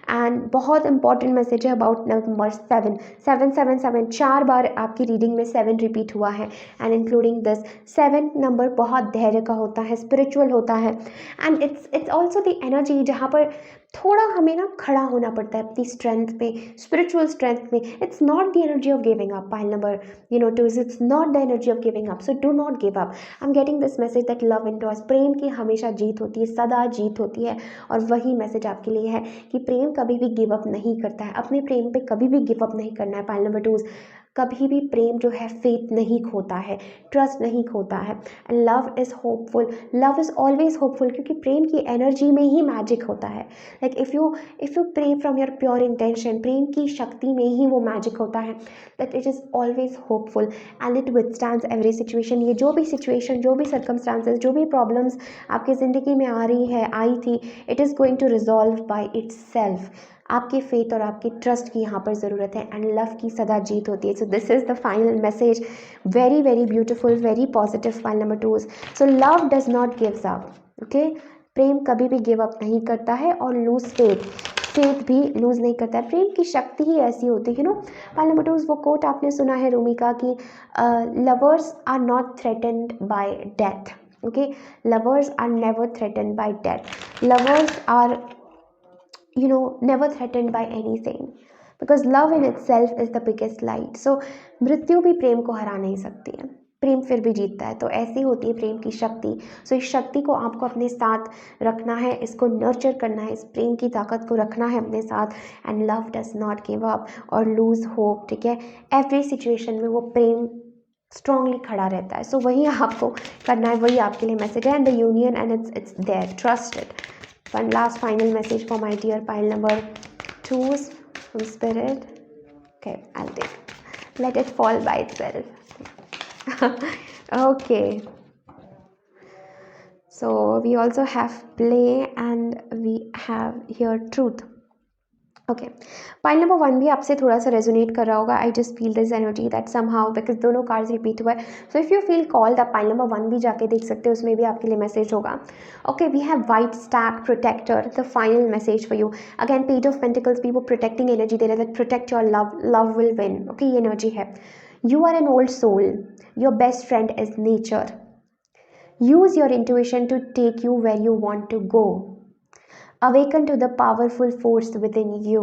And बहुत important message है about number 7. 7 7 7 4 बार आपकी reading में 7 repeat हुआ है and including this 7 number बहुत धैर्य का होता है, स्पिरिचुअल होता है and it's also the energy जहाँ पर थोड़ा हमें ना खड़ा होना पड़ता है अपनी स्ट्रेंथ पे, स्पिरिचुअल स्ट्रेंथ में. It's not the energy of giving up. Pile number 2, it's not the energy of giving up. So do not give up. I am getting this message that love endures. प्रेम की हमेशा जीत होती है, सदा जीत होती है और वही मैसेज आपके लिए है कि प्रेम कभी भी गिव अप नहीं करता है. अपने प्रेम पे कभी भी गिव अप नहीं करना है. पाइल नंबर 2, कभी भी प्रेम जो है फेथ नहीं खोता है, ट्रस्ट नहीं खोता है. And love is hopeful. Love is always hopeful क्योंकि प्रेम की एनर्जी में ही मैजिक होता है. Like if you pray from your pure intention, प्रेम की शक्ति में ही वो मैजिक होता है. That it is always hopeful and it withstands every situation. ये जो भी सिचुएशन, जो भी सर्कमस्टांसेस, जो भी प्रॉब्लम्स आपकी ज़िंदगी में आ रही है, आई थी, it is going to resolve by itself. आपके फेथ और आपकी ट्रस्ट की यहाँ पर ज़रूरत है एंड लव की सदा जीत होती है. So this is the final message. Very very beautiful, very positive. File number 2. So love does not gives up. Okay, प्रेम कभी भी गिव अप नहीं करता है और लूज फेथ भी लूज़ नहीं करता है. प्रेम की शक्ति ही ऐसी होती है. फाइल नंबर 2, वो कोट आपने सुना है रूमी का कि lovers are not threatened by death. Okay, lovers are never threatened by death. Lovers are never threatened by anything because love in itself is the biggest light. So मृत्यु भी प्रेम को हरा नहीं सकती है, प्रेम फिर भी जीतता है. तो ऐसी होती है प्रेम की शक्ति. सो इस शक्ति को आपको अपने साथ रखना है, इसको नर्चर करना है, इस प्रेम की ताकत को रखना है अपने साथ. And love does not give up और लूज होप. ठीक है, एवरी सिचुएशन में वो प्रेम स्ट्रांगली खड़ा रहता है. सो वही आपको करना है, वही आपके लिए मैसेज है. And the union and it's there, trust it. One last final message for my dear pile number 2s from spirit. Okay, I'll take. Let it fall by itself. Okay. So we also have play and we have here truth. Okay, pile number 1 भी आपसे थोड़ा सा resonate कर रहा होगा. I just feel this energy that somehow, because दोनों cards repeat हुआ है. So if you feel called, आप पाइल नंबर 1 भी जाके देख सकते हो, उसमें भी आपके लिए मैसेज होगा. Okay, we have white stag protector, the final message for you. Again page of pentacles भी वो प्रोटेक्टिंग एनर्जी दे रहा है, that protect your love, love will win. Okay, ये एनर्जी है. You are an old soul, your best friend is nature. Use your intuition to take you where you want to go. Awaken to the powerful force within you.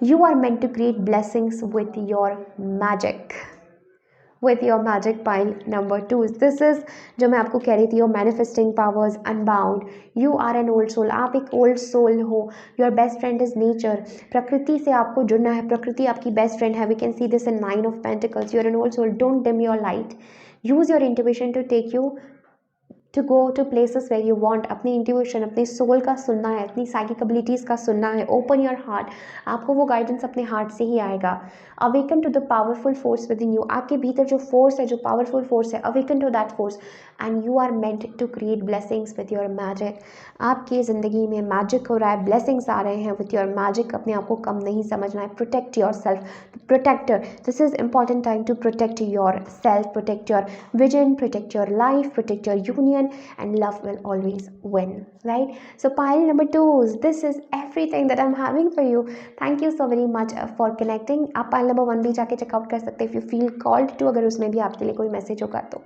You are meant to create blessings with your magic. With your magic. Pile number 2. This is जो मैं आपको कह रही थी, your manifesting powers unbound. You are an old soul. आप एक old soul हो. Your best friend is nature. प्रकृति से आपको जुड़ना है, प्रकृति आपकी best friend है. We can see this in 9 of Pentacles. You are an old soul. Don't dim your light. Use your intuition to take you to go to places where you want. अपनी intuition, अपनी soul का सुनना है, अपनी psychic abilities का सुनना है. Open your heart. आपको वो गाइडेंस अपने हार्ट से ही आएगा. Awaken to the powerful force within you. आपके भीतर जो फोर्स है, जो पावरफुल फोर्स है, awaken to that force and you are meant to create blessings with your magic. आपकी ज़िंदगी में मैजिक हो रहा है, ब्लेसिंग्स आ रहे हैं विद योर मैजिक. अपने आप को कम नहीं समझना है. Protect yourself. Protector, this is important time to protect yourself, protect your vision, protect your life, protect your union, union and love will always win, right? So pile number 2, this is everything that I'm having for you. Thank you so very much for connecting. आप pile number 1 भी जाके checkout कर सकते हैं if you feel called to, अगर उसमें भी आपके लिए कोई मैसेज होगा तो.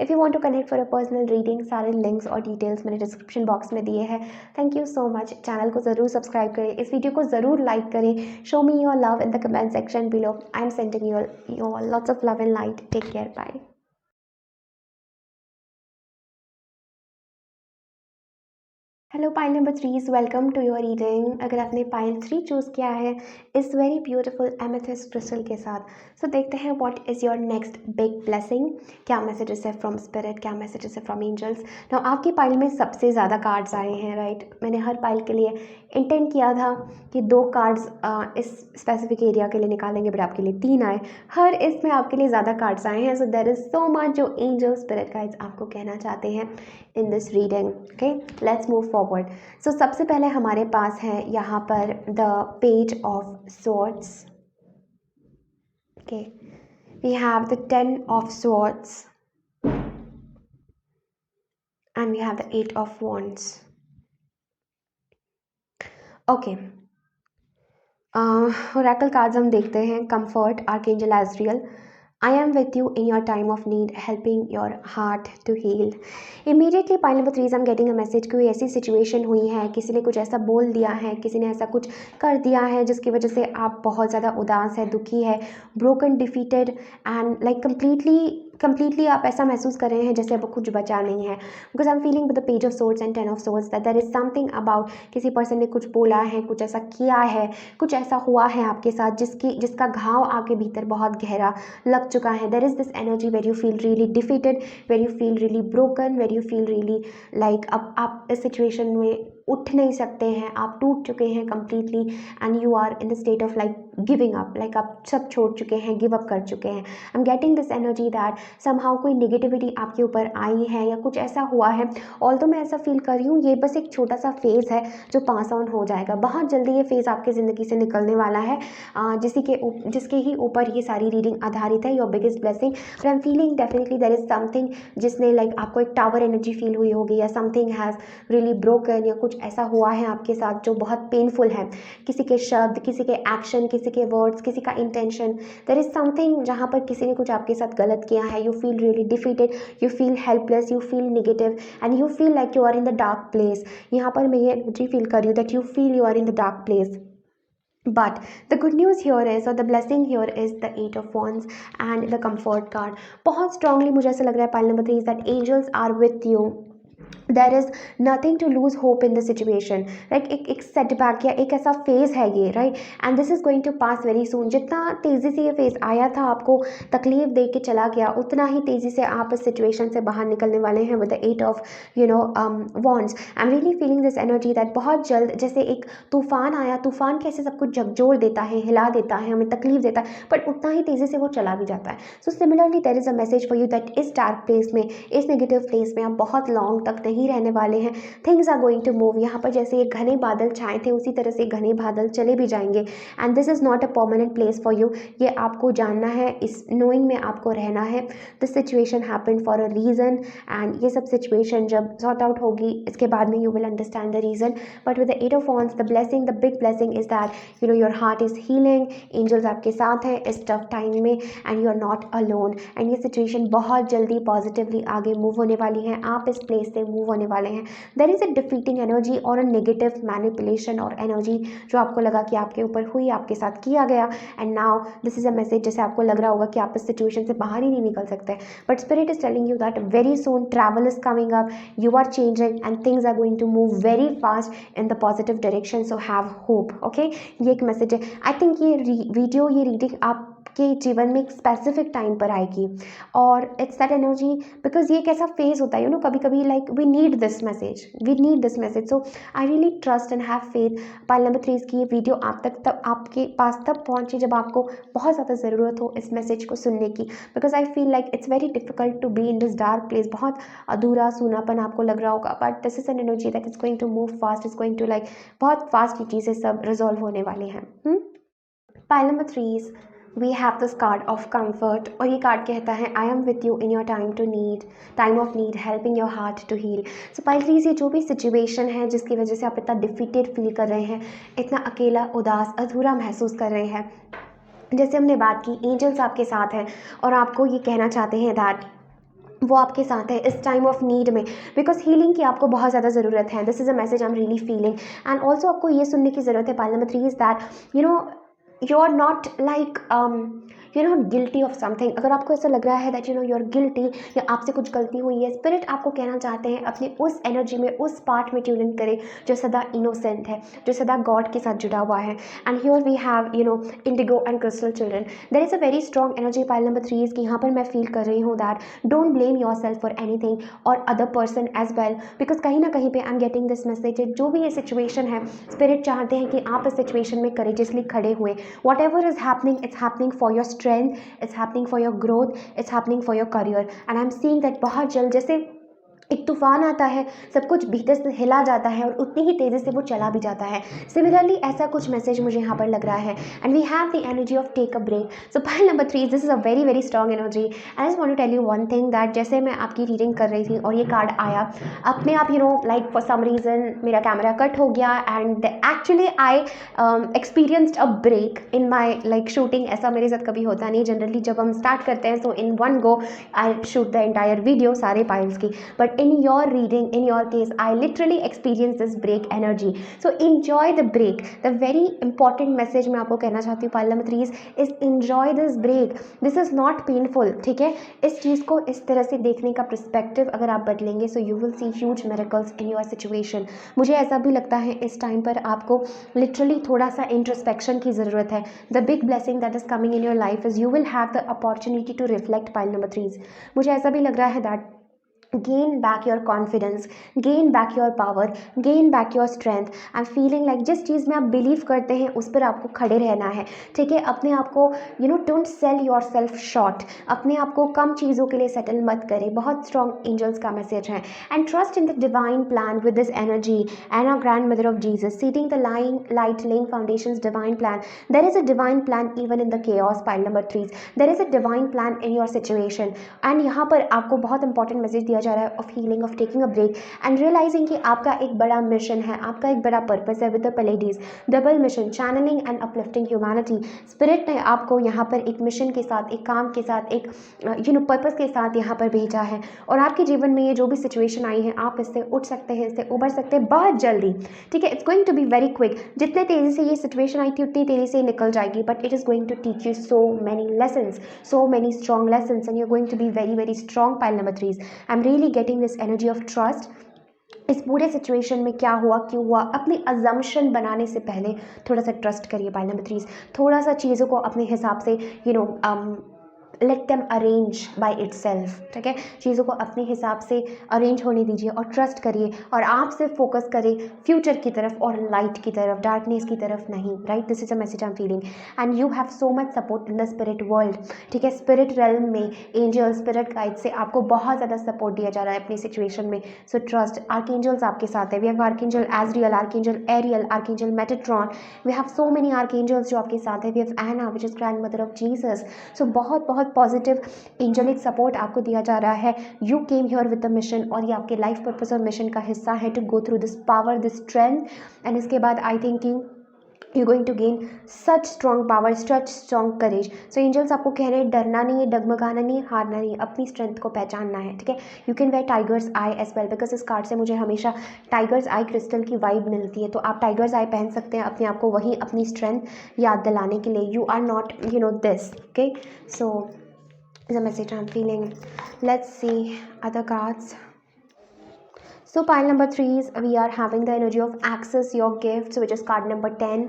If you want to connect for a personal reading, सारे लिंक्स और डिटेल्स मैंने डिस्क्रिप्शन बॉक्स में दिए हैं. Thank you so much. Channel को ज़रूर सब्सक्राइब करें, इस वीडियो को ज़रूर लाइक करें. Show me your love in the comment section below. I am sending you lots of love and light. Take care. Bye. Hello pile number 3, welcome to your reading. अगर आपने pile 3 choose किया है इस very beautiful amethyst crystal के साथ, सो देखते हैं what is your next big blessing. क्या मैसेजेस है फ्रॉम स्पिरिट, क्या मैसेजेस है फ्रॉम एंजल्स. नाउ आपकी पाइल में सबसे ज़्यादा कार्ड्स आए हैं, राइट. मैंने हर पाइल के लिए इंटेंट किया था कि 2 कार्ड्स इस स्पेसिफिक एरिया के लिए निकालेंगे, बट आपके लिए 3 आए. हर इसमें आपके लिए ज़्यादा कार्ड्स आए हैं. So there is so much जो एंजल स्पिरिट गाइड्स आपको कहना चाहते हैं in this reading. Okay, let's move forward. So सबसे पहले हमारे पास है यहाँ पर the page of swords. Okay, we have the 10 of swords and we have the 8 of wands. Okay, oracle cards हम देखते हैं. Comfort, archangel Azrael. I am with you in your time of need, helping your heart to heal. Immediately pile number 3 I'm getting a message. कोई ऐसी situation हुई है, किसी ने कुछ ऐसा बोल दिया है, किसी ने ऐसा कुछ कर दिया है जिसकी वजह से आप बहुत ज़्यादा उदास है, दुखी है, broken, defeated and like completely आप ऐसा महसूस कर रहे हैं जैसे अब कुछ बचा नहीं है. Because I am feeling with the page of swords and 10 of swords that there is something about, किसी पर्सन ने कुछ बोला है, कुछ ऐसा किया है, कुछ ऐसा हुआ है आपके साथ जिसका घाव आपके भीतर बहुत गहरा लग चुका है. There is this energy where you feel really defeated, where you feel really broken, where you feel really like अब आप इस सिचुएशन में उठ नहीं सकते हैं, आप टूट चुके हैं completely and you are in the state of like giving up, like आप सब छोड़ चुके हैं, गिव अप कर चुके हैं. आई am getting this energy that somehow कोई नेगेटिविटी आपके ऊपर आई है या कुछ ऐसा हुआ है. ऑल्दो मैं ऐसा फील कर रही हूँ ये बस एक छोटा सा फेज़ है जो पास ऑन हो जाएगा. बहुत जल्दी ये फेज़ आपकी ज़िंदगी से निकलने वाला है, जिसके ही ऊपर ये सारी रीडिंग आधारित है. Your biggest blessing. But I am feeling definitely there is something जिसने लाइक आपको एक टावर एनर्जी फील हुई होगी, या समथिंग हैज़ रियली ब्रोकन, या कुछ ऐसा हुआ है आपके साथ जो बहुत पेनफुल है. किसी के शब्द, किसी के एक्शन, किसी के वर्ड्स, किसी का इंटेंशन. देयर इज़ समथिंग जहाँ पर किसी ने कुछ आपके साथ गलत किया है. You feel really defeated, you feel helpless, you feel negative and you feel like you are in the dark place. यहाँ पर मैं ये एनर्जी फील कर रही हूँ that you feel you are in the dark place. But the good news here is, or the blessing here is the 8 of Wands and the comfort card. बहुत strongly मुझे ऐसा लग रहा है pile number 3 is that angels are with you. There is nothing to lose hope in the situation. Like एक setback या एक ऐसा फेज़ है ये, right. And this is going to pass very soon. जितना तेज़ी से ये फेज़ आया था, आपको तकलीफ दे के चला गया, उतना ही तेज़ी से आप इस सिचुएशन से बाहर निकलने वाले हैं with the 8 of wands. I am really feeling this energy that बहुत जल्द जैसे एक तूफान आया, तूफान कैसे सब कुछ झकझोर देता है, हिला देता है, हमें तकलीफ देता है, बट उतना ही तेज़ी से वो चला भी जाता है. So similarly there is a message for you that इस डार्क प्लेस में, इस नेगेटिव प्लेस में आप बहुत लॉन्ग तक नहीं रहने वाले हैं. Things are going to move. यहाँ पर जैसे ये घने बादल छाए थे उसी तरह से घने बादल चले भी जाएंगे. And this is not a permanent place for you. ये आपको जानना है, इस नोइंग में आपको रहना है. This situation happened for a reason and ये सब सिचुएशन जब सॉर्ट आउट होगी इसके बाद में you will understand the reason. But with the 8 of wands the blessing, the big blessing is that your heart is healing. Angels आपके साथ हैं इस टफ टाइम में and you are not alone. And ये सिचुएशन बहुत जल्दी positively आगे move होने वाली है. आप इस प्लेस से मूव होने वाले हैं. There is a defeating energy और अ नेगेटिव मैनिपुलेशन और एनर्जी जो आपको लगा कि आपके ऊपर हुई, आपके साथ किया गया. And now this is a message जैसे आपको लग रहा होगा कि आप इस सिचुएशन से बाहर ही नहीं निकल सकते. But spirit is telling you that very soon travel is coming up, you are changing and things are going to move very fast in the positive direction. So have hope. Okay, ये एक message है. I think ये video, ये reading आपके जीवन में एक specific time पर आएगी और इट्स दैट एनर्जी बिकॉज ये एक ऐसा फेज होता है कभी कभी like we need this message. So I really trust and have faith. Pile number 3 की ये वीडियो आप तक तब आपके पास तब पहुंची जब आपको बहुत ज़्यादा ज़रूरत हो इस मैसेज को सुनने की. Because I feel like it's very difficult to be in this dark place. बहुत अधूरा सूनापन आपको लग रहा होगा, but this is an energy that is going to move fast, is going to like बहुत फास्ट ये चीज़ें सब रिजॉल्व होने वाली हैं. Pile number 3 we have this card of comfort, और ये कार्ड कहता है I am with you in your time of need, helping your heart to heal. So पाइलरीज, ये जो भी सिचुएशन है जिसकी वजह से आप इतना डिफीटेड फील कर रहे हैं, इतना अकेला, उदास, अधूरा महसूस कर रहे हैं, जैसे हमने बात की एंजल्स आपके साथ हैं और आपको ये कहना चाहते हैं दैट वो आपके साथ है इस टाइम ऑफ नीड में, बिकॉज हीलिंग की आपको बहुत ज़्यादा ज़रूरत है। This is a message I am really feeling. And also आपको ये सुनने की ज़रूरत है pile number 3 is that you are not like you not guilty of something. अगर आपको ऐसा लग रहा है दैट यू आर गिल्टी या आपसे कुछ गलती हुई है, स्पिरिट आपको कहना चाहते हैं अपने उस एनर्जी में, उस पार्ट में ट्यून इन करें जो सदा इनोसेंट है, जो सदा गॉड के साथ जुड़ा हुआ है। And here we have indigo and crystal children. There is a very strong energy pile number 3 की यहाँ पर मैं फील कर रही हूँ that don't blame yourself for anything और other person as well, because कहीं ना कहीं पे I am getting this message, जो भी ये सिचुएशन है स्पिरिट चाहते हैं कि आप इस सिचुएशन में करेजियसली खड़े हुए। What ever is happening, it's happening for your strength, it's happening for your growth, it's happening for your career. And I am seeing that बहुत जल्द जैसे एक तूफान आता है, सब कुछ भीतर से हिला जाता है और उतनी ही तेज़ी से वो चला भी जाता है। सिमिलरली ऐसा कुछ मैसेज मुझे यहाँ पर लग रहा है। And we have the energy of take a break. So pile number 3, this is a very very strong energy. I just want to tell you one thing that जैसे मैं आपकी रीडिंग कर रही थी और ये कार्ड आया अपने आप, लाइक फॉर सम रीज़न मेरा कैमरा कट हो गया and actually I experienced a break in my like shooting. ऐसा मेरे साथ कभी होता नहीं जनरली, जब हम स्टार्ट करते हैं so in one go I shoot the entire video सारे पाइल्स की, but in your reading, in your case, I literally experienced this break energy. So enjoy the break. The very important message मैं आपको कहना चाहती हूँ pile number 3 is enjoy this break. This is not painful. ठीक है, इस चीज़ को इस तरह से देखने का perspective अगर आप बदलेंगे so you will see huge miracles in your situation. मुझे ऐसा भी लगता है इस टाइम पर आपको literally थोड़ा सा introspection की ज़रूरत है. The big blessing that is coming in your life is you will have the opportunity to reflect pile number 3. मुझे ऐसा भी लग रहा है that gain back your confidence, gain back your power, gain back your strength. I'm feeling like जिस चीज़ में आप believe करते हैं उस पर आपको खड़े रहना है। ठीक है, अपने आप को don't sell your self short, अपने आप को कम चीज़ों के लिए सेटल मत करें। बहुत स्ट्रॉन्ग एंजल्स का मैसेज है। And trust in the divine plan with this energy and our grand mother of Jesus seating the light laying foundations divine plan. There is a divine plan even in the chaos pile number 3. There is a divine plan in your situation. And यहाँ पर आपको बहुत important message दिया जा रहा है of healing, of taking a break and realising कि आपका एक बड़ा मिशन है, आपका एक बड़ा पर्पस है with the Pleiades, double mission, channelling and uplifting humanity. Spirit ने आपको यहाँ पर एक मिशन के साथ, एक काम के साथ, एक पर्पस के साथ यहाँ पर भेजा है। और आपके जीवन में ये जो भी सिचुएशन आई है आप इससे उठ सकते हैं, इससे उभर सकते हैं बहुत जल्दी। ठीक है, it's going to be very quick. जितने तेज़ी से ये सिचुएशन आई थी उतनी तेज़ी से निकल जाएगी, but it is going to teach you so many lessons, so many strong lessons, and you're going to be very very strong pile number 3. I'm really getting this energy of trust. इस पूरे situation में क्या हुआ, क्यों हुआ, अपनी assumption बनाने से पहले थोड़ा सा ट्रस्ट करिए पाइल नंबर 3. थोड़ा सा चीज़ों को अपने हिसाब से let them arrange by itself. ठीक है, चीज़ों को अपने हिसाब से अरेंज होने दीजिए और ट्रस्ट करिए और आप सिर्फ फोकस करें फ्यूचर की तरफ और लाइट की तरफ, डार्कनेस की तरफ नहीं. Right, this is a message I am feeling and you have so much support in the spirit world. ठीक है, स्पिरिट रेल्म में एंजल, स्पिरिट गाइड से आपको बहुत ज़्यादा सपोर्ट दिया जा रहा है अपनी सिचुएशन में. सो ट्रस्ट, आर्कएंजल्स आपके साथ है. We have archangel Azrael, archangel Ariel, archangel Metatron. We have so many archangels जो आपके साथ है. We have Anna which is grand mother of Jesus. So बहुत बहुत पॉजिटिव एंजेलिक सपोर्ट आपको दिया जा रहा है. You came here with the mission और ये आपके लाइफ पर्पस और मिशन का हिस्सा है to go through this power, this strength. And इसके बाद I think you're going to gain such strong power, such strong courage. So angels आपको कह रहे हैं डरना नहीं है, डगमगाना नहीं है, हारना नहीं है, अपनी स्ट्रेंथ को पहचानना है. ठीक है, you can wear tiger's eye as well because इस कार्ड से मुझे हमेशा टाइगर्स आई क्रिस्टल की वाइब मिलती है. तो आप टाइगर्स आई पहन सकते हैं अपने आप को वही अपनी स्ट्रेंथ याद दिलाने के लिए. You are not this. Okay, so the message I'm feeling. Let's see other cards. So pile number 3 is we are having the energy of access your gifts, which is card number 10.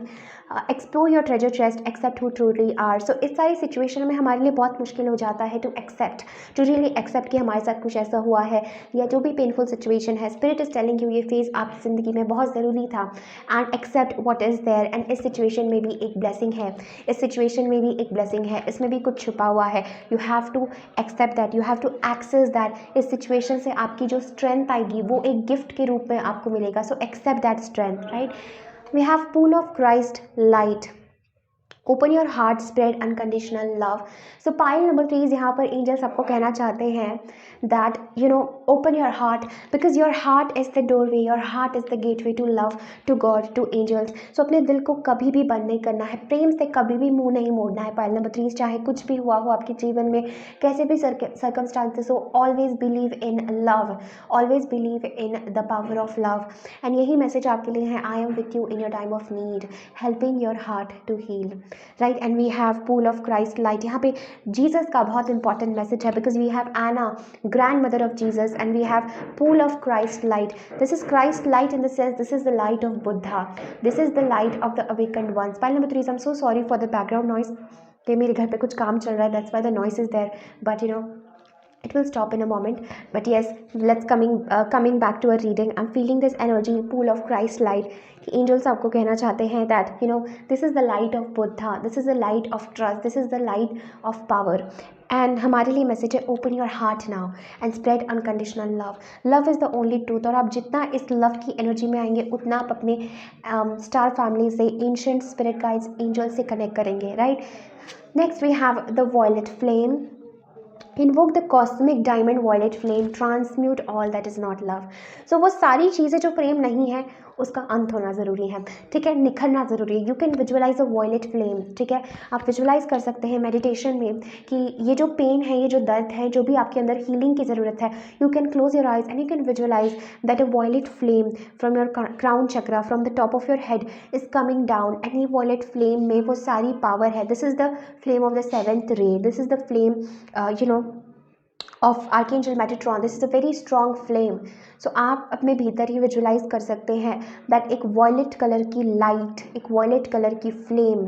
Explore your treasure chest, accept who truly are. So इस सारी situation में हमारे लिए बहुत मुश्किल हो जाता है to accept, to really accept कि हमारे साथ कुछ ऐसा हुआ है या जो भी पेनफुल सिचुएशन है. स्पिरिट इज टेलिंग यू ये फेज आपकी ज़िंदगी में बहुत ज़रूरी था. And accept what is there. And इस सिचुएशन में भी एक ब्लेसिंग है, इस सिचुएशन में भी एक ब्लेसिंग है, इसमें भी कुछ छुपा हुआ है. You have to accept that, you have to access that. इस सिचुएशन से आपकी जो स्ट्रेंथ आएगी वो एक गिफ्ट के रूप में आपको मिलेगा. So accept that strength. Right, we have pool of Christ light. Open your heart, spread unconditional love. So pile number 3 यहाँ पर एंजल्स आपको कहना चाहते हैं that open your heart, because your heart is the doorway, your heart is the gateway to love, to God, to angels. So अपने दिल को कभी भी बंद नहीं करना है, प्रेम से कभी भी मुंह नहीं मोड़ना है। पाइल नंबर 3, चाहे कुछ भी हुआ हो आपके जीवन में, कैसे भी सर्कमस्टांसेस हो, always believe in love, always believe in the power of love. And यही मैसेज आपके लिए है, I am with you in your time of need, helping your heart to heal, right. And we have pool of Christ light. यहाँ पे Jesus का बहुत important message है, because we have Anna, grand mother of Jesus, and we have pool of Christ light. This is Christ light in the sense this is the light of Buddha, this is the light of the awakened ones. Pile number 3, I am so sorry for the background noise, कि मेरे घर पे कुछ काम चल रहा है, that's why the noise is there, but it will stop in a moment. But yes, let's coming back to a reading. I'm feeling this energy pool of Christ light कि angels आपको कहना चाहते हैं that this is the light of Buddha, this is the light of trust, this is the light of power. And हमारे लिए message है, open your heart now and spread unconditional love, love is the only truth. और आप जितना इस love की energy में आएंगे, उतना आप अपने स्टार फैमिली से, एंशिएंट स्पिरिट गाइड्स, एंजल्स से कनेक्ट करेंगे, right. Next we have the violet flame. Invoke the cosmic diamond violet flame, transmute all that is not love. So वो सारी चीज़ें जो प्रेम नहीं है, उसका अंत होना ज़रूरी है, ठीक है, निखरना ज़रूरी है। You can visualise a violet flame, ठीक है, आप विजुअलाइज कर सकते हैं मेडिटेशन में कि ये जो पेन है, ये जो दर्द है, जो भी आपके अंदर हीलिंग की ज़रूरत है, you can close your eyes and you can visualise that a violet flame from your crown chakra, from the top of your head is coming down. And ये वॉयलेट फ्लेम में वो सारी पावर है, this is the flame of the seventh ray, this is the flame of archangel Metatron, this is a very strong flame. So आप अपने भीतर ही visualise कर सकते हैं दैट एक वॉयलेट कलर की लाइट, एक वॉयलेट कलर की फ्लेम,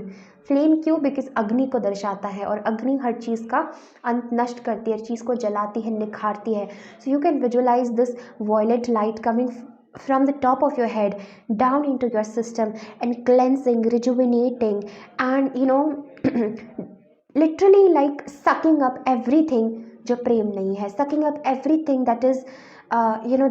फ्लेम क्यों, बिकॉज अग्नि को दर्शाता है, और अग्नि हर चीज़ का अंत नष्ट करती है, हर चीज़ को जलाती है, निखारती है। So you can visualise this violet light coming from the top of your head down into your system and cleansing, rejuvenating, and literally like sucking up everything जो प्रेम नहीं है, sucking up everything that is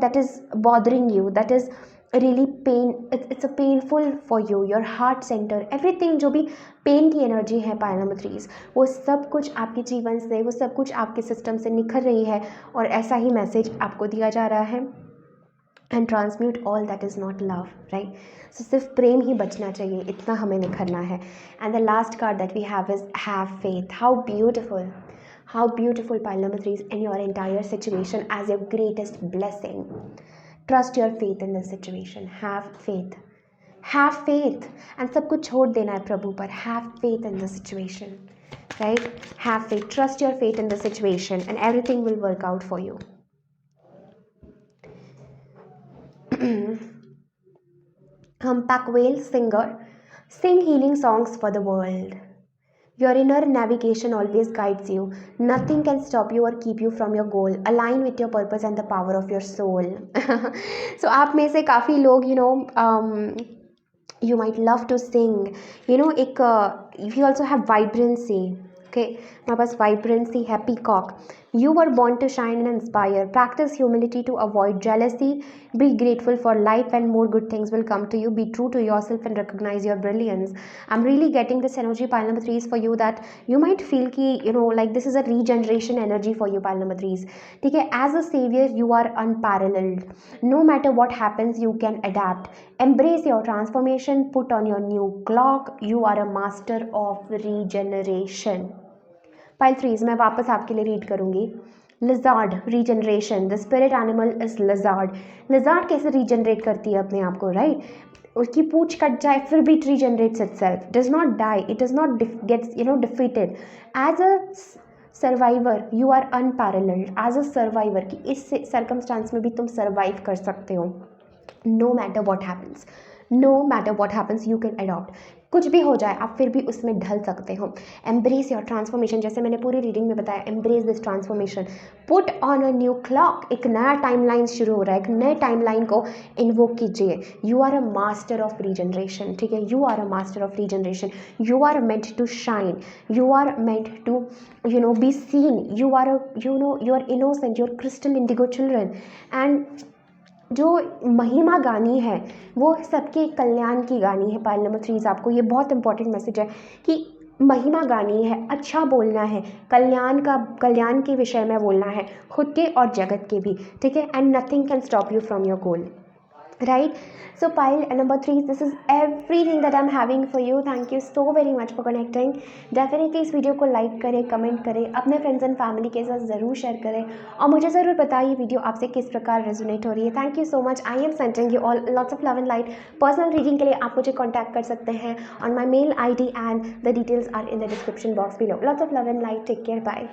that is bothering you, that is really pain, it's a painful for you, your heart center, everything जो भी pen की energy है pile number 3, वो सब कुछ आपके जीवन से, वो सब कुछ आपके सिस्टम से निखर रही है, और ऐसा ही मैसेज आपको दिया जा रहा है। And transmute all that is not love, right. So सिर्फ प्रेम ही बचना चाहिए, इतना हमें निखरना है। And the last card that we have is have faith. How beautiful pile number 3 in your entire situation as your greatest blessing. Trust your faith in this situation. Have faith and सब कुछ छोड़ देना है प्रभु पर। Have faith in the situation, right? Have faith, trust your faith in the situation and everything will work out for you. Humpback-whale singer, sing healing songs for the world. Your inner navigation always guides you. Nothing can stop you or keep you from your goal. Align with your purpose and the power of your soul. So आप में से काफ़ी लोग you might love to sing. एक we also have vibrancy. Okay, हमारे पास vibrancy है, peacock. You were born to shine and inspire. Practice humility to avoid jealousy. Be grateful for life and more good things will come to you. Be true to yourself and recognize your brilliance. I'm really getting this energy, pile number 3 is for you, that you might feel ki like this is a regeneration energy for you, pile number 3. ठीक है, as a savior you are unparalleled. No matter what happens, you can adapt. Embrace your transformation. Put on your new clock. You are a master of regeneration. Pile 3 मैं वापस आपके लिए read करूंगी। Lizard, regeneration, the spirit animal is lizard. Lizard कैसे regenerate करती है अपने आप को, राइट? उसकी पूंछ कट जाए फिर भी it regenerates itself, does not die, it does not gets defeated. As a survivor you are unparalleled, as a survivor कि इस सर्कमस्टांस में भी तुम सर्वाइव कर सकते हो। No matter what happens you can adopt. कुछ भी हो जाए आप फिर भी उसमें ढल सकते हो। एम्ब्रेस योर ट्रांसफॉर्मेशन, जैसे मैंने पूरी रीडिंग में बताया, embrace this transformation. Put on a new clock, एक नया टाइमलाइन शुरू हो रहा है, एक नए टाइमलाइन को इन्वोक कीजिए। You are a master of regeneration, ठीक है, you are a master of regeneration. You are meant to shine, you are meant to be seen, you are innocent, you're crystal indigo children. And जो महिमा गानी है वो सबके कल्याण की गानी है। पाइल नंबर 3 आपको ये बहुत इंपॉर्टेंट मैसेज है कि महिमा गानी है, अच्छा बोलना है, कल्याण के विषय में बोलना है, खुद के और जगत के भी, ठीक है। And nothing can stop you from your goal, right? So pile number 3, this is everything that I'm having for you. Thank you so very much for connecting. Definitely इस वीडियो को लाइक करें, कमेंट करें, अपने friends and family के साथ ज़रूर share करें और मुझे ज़रूर बताइए वीडियो आपसे किस प्रकार रेजोनेट हो रही है। Thank you so much. I am sending you all lots of love and light. Personal reading के लिए आप मुझे कॉन्टैक्ट कर सकते हैं on my mail ID and the details are in the description box below. Lots of love and light. Take care. Bye.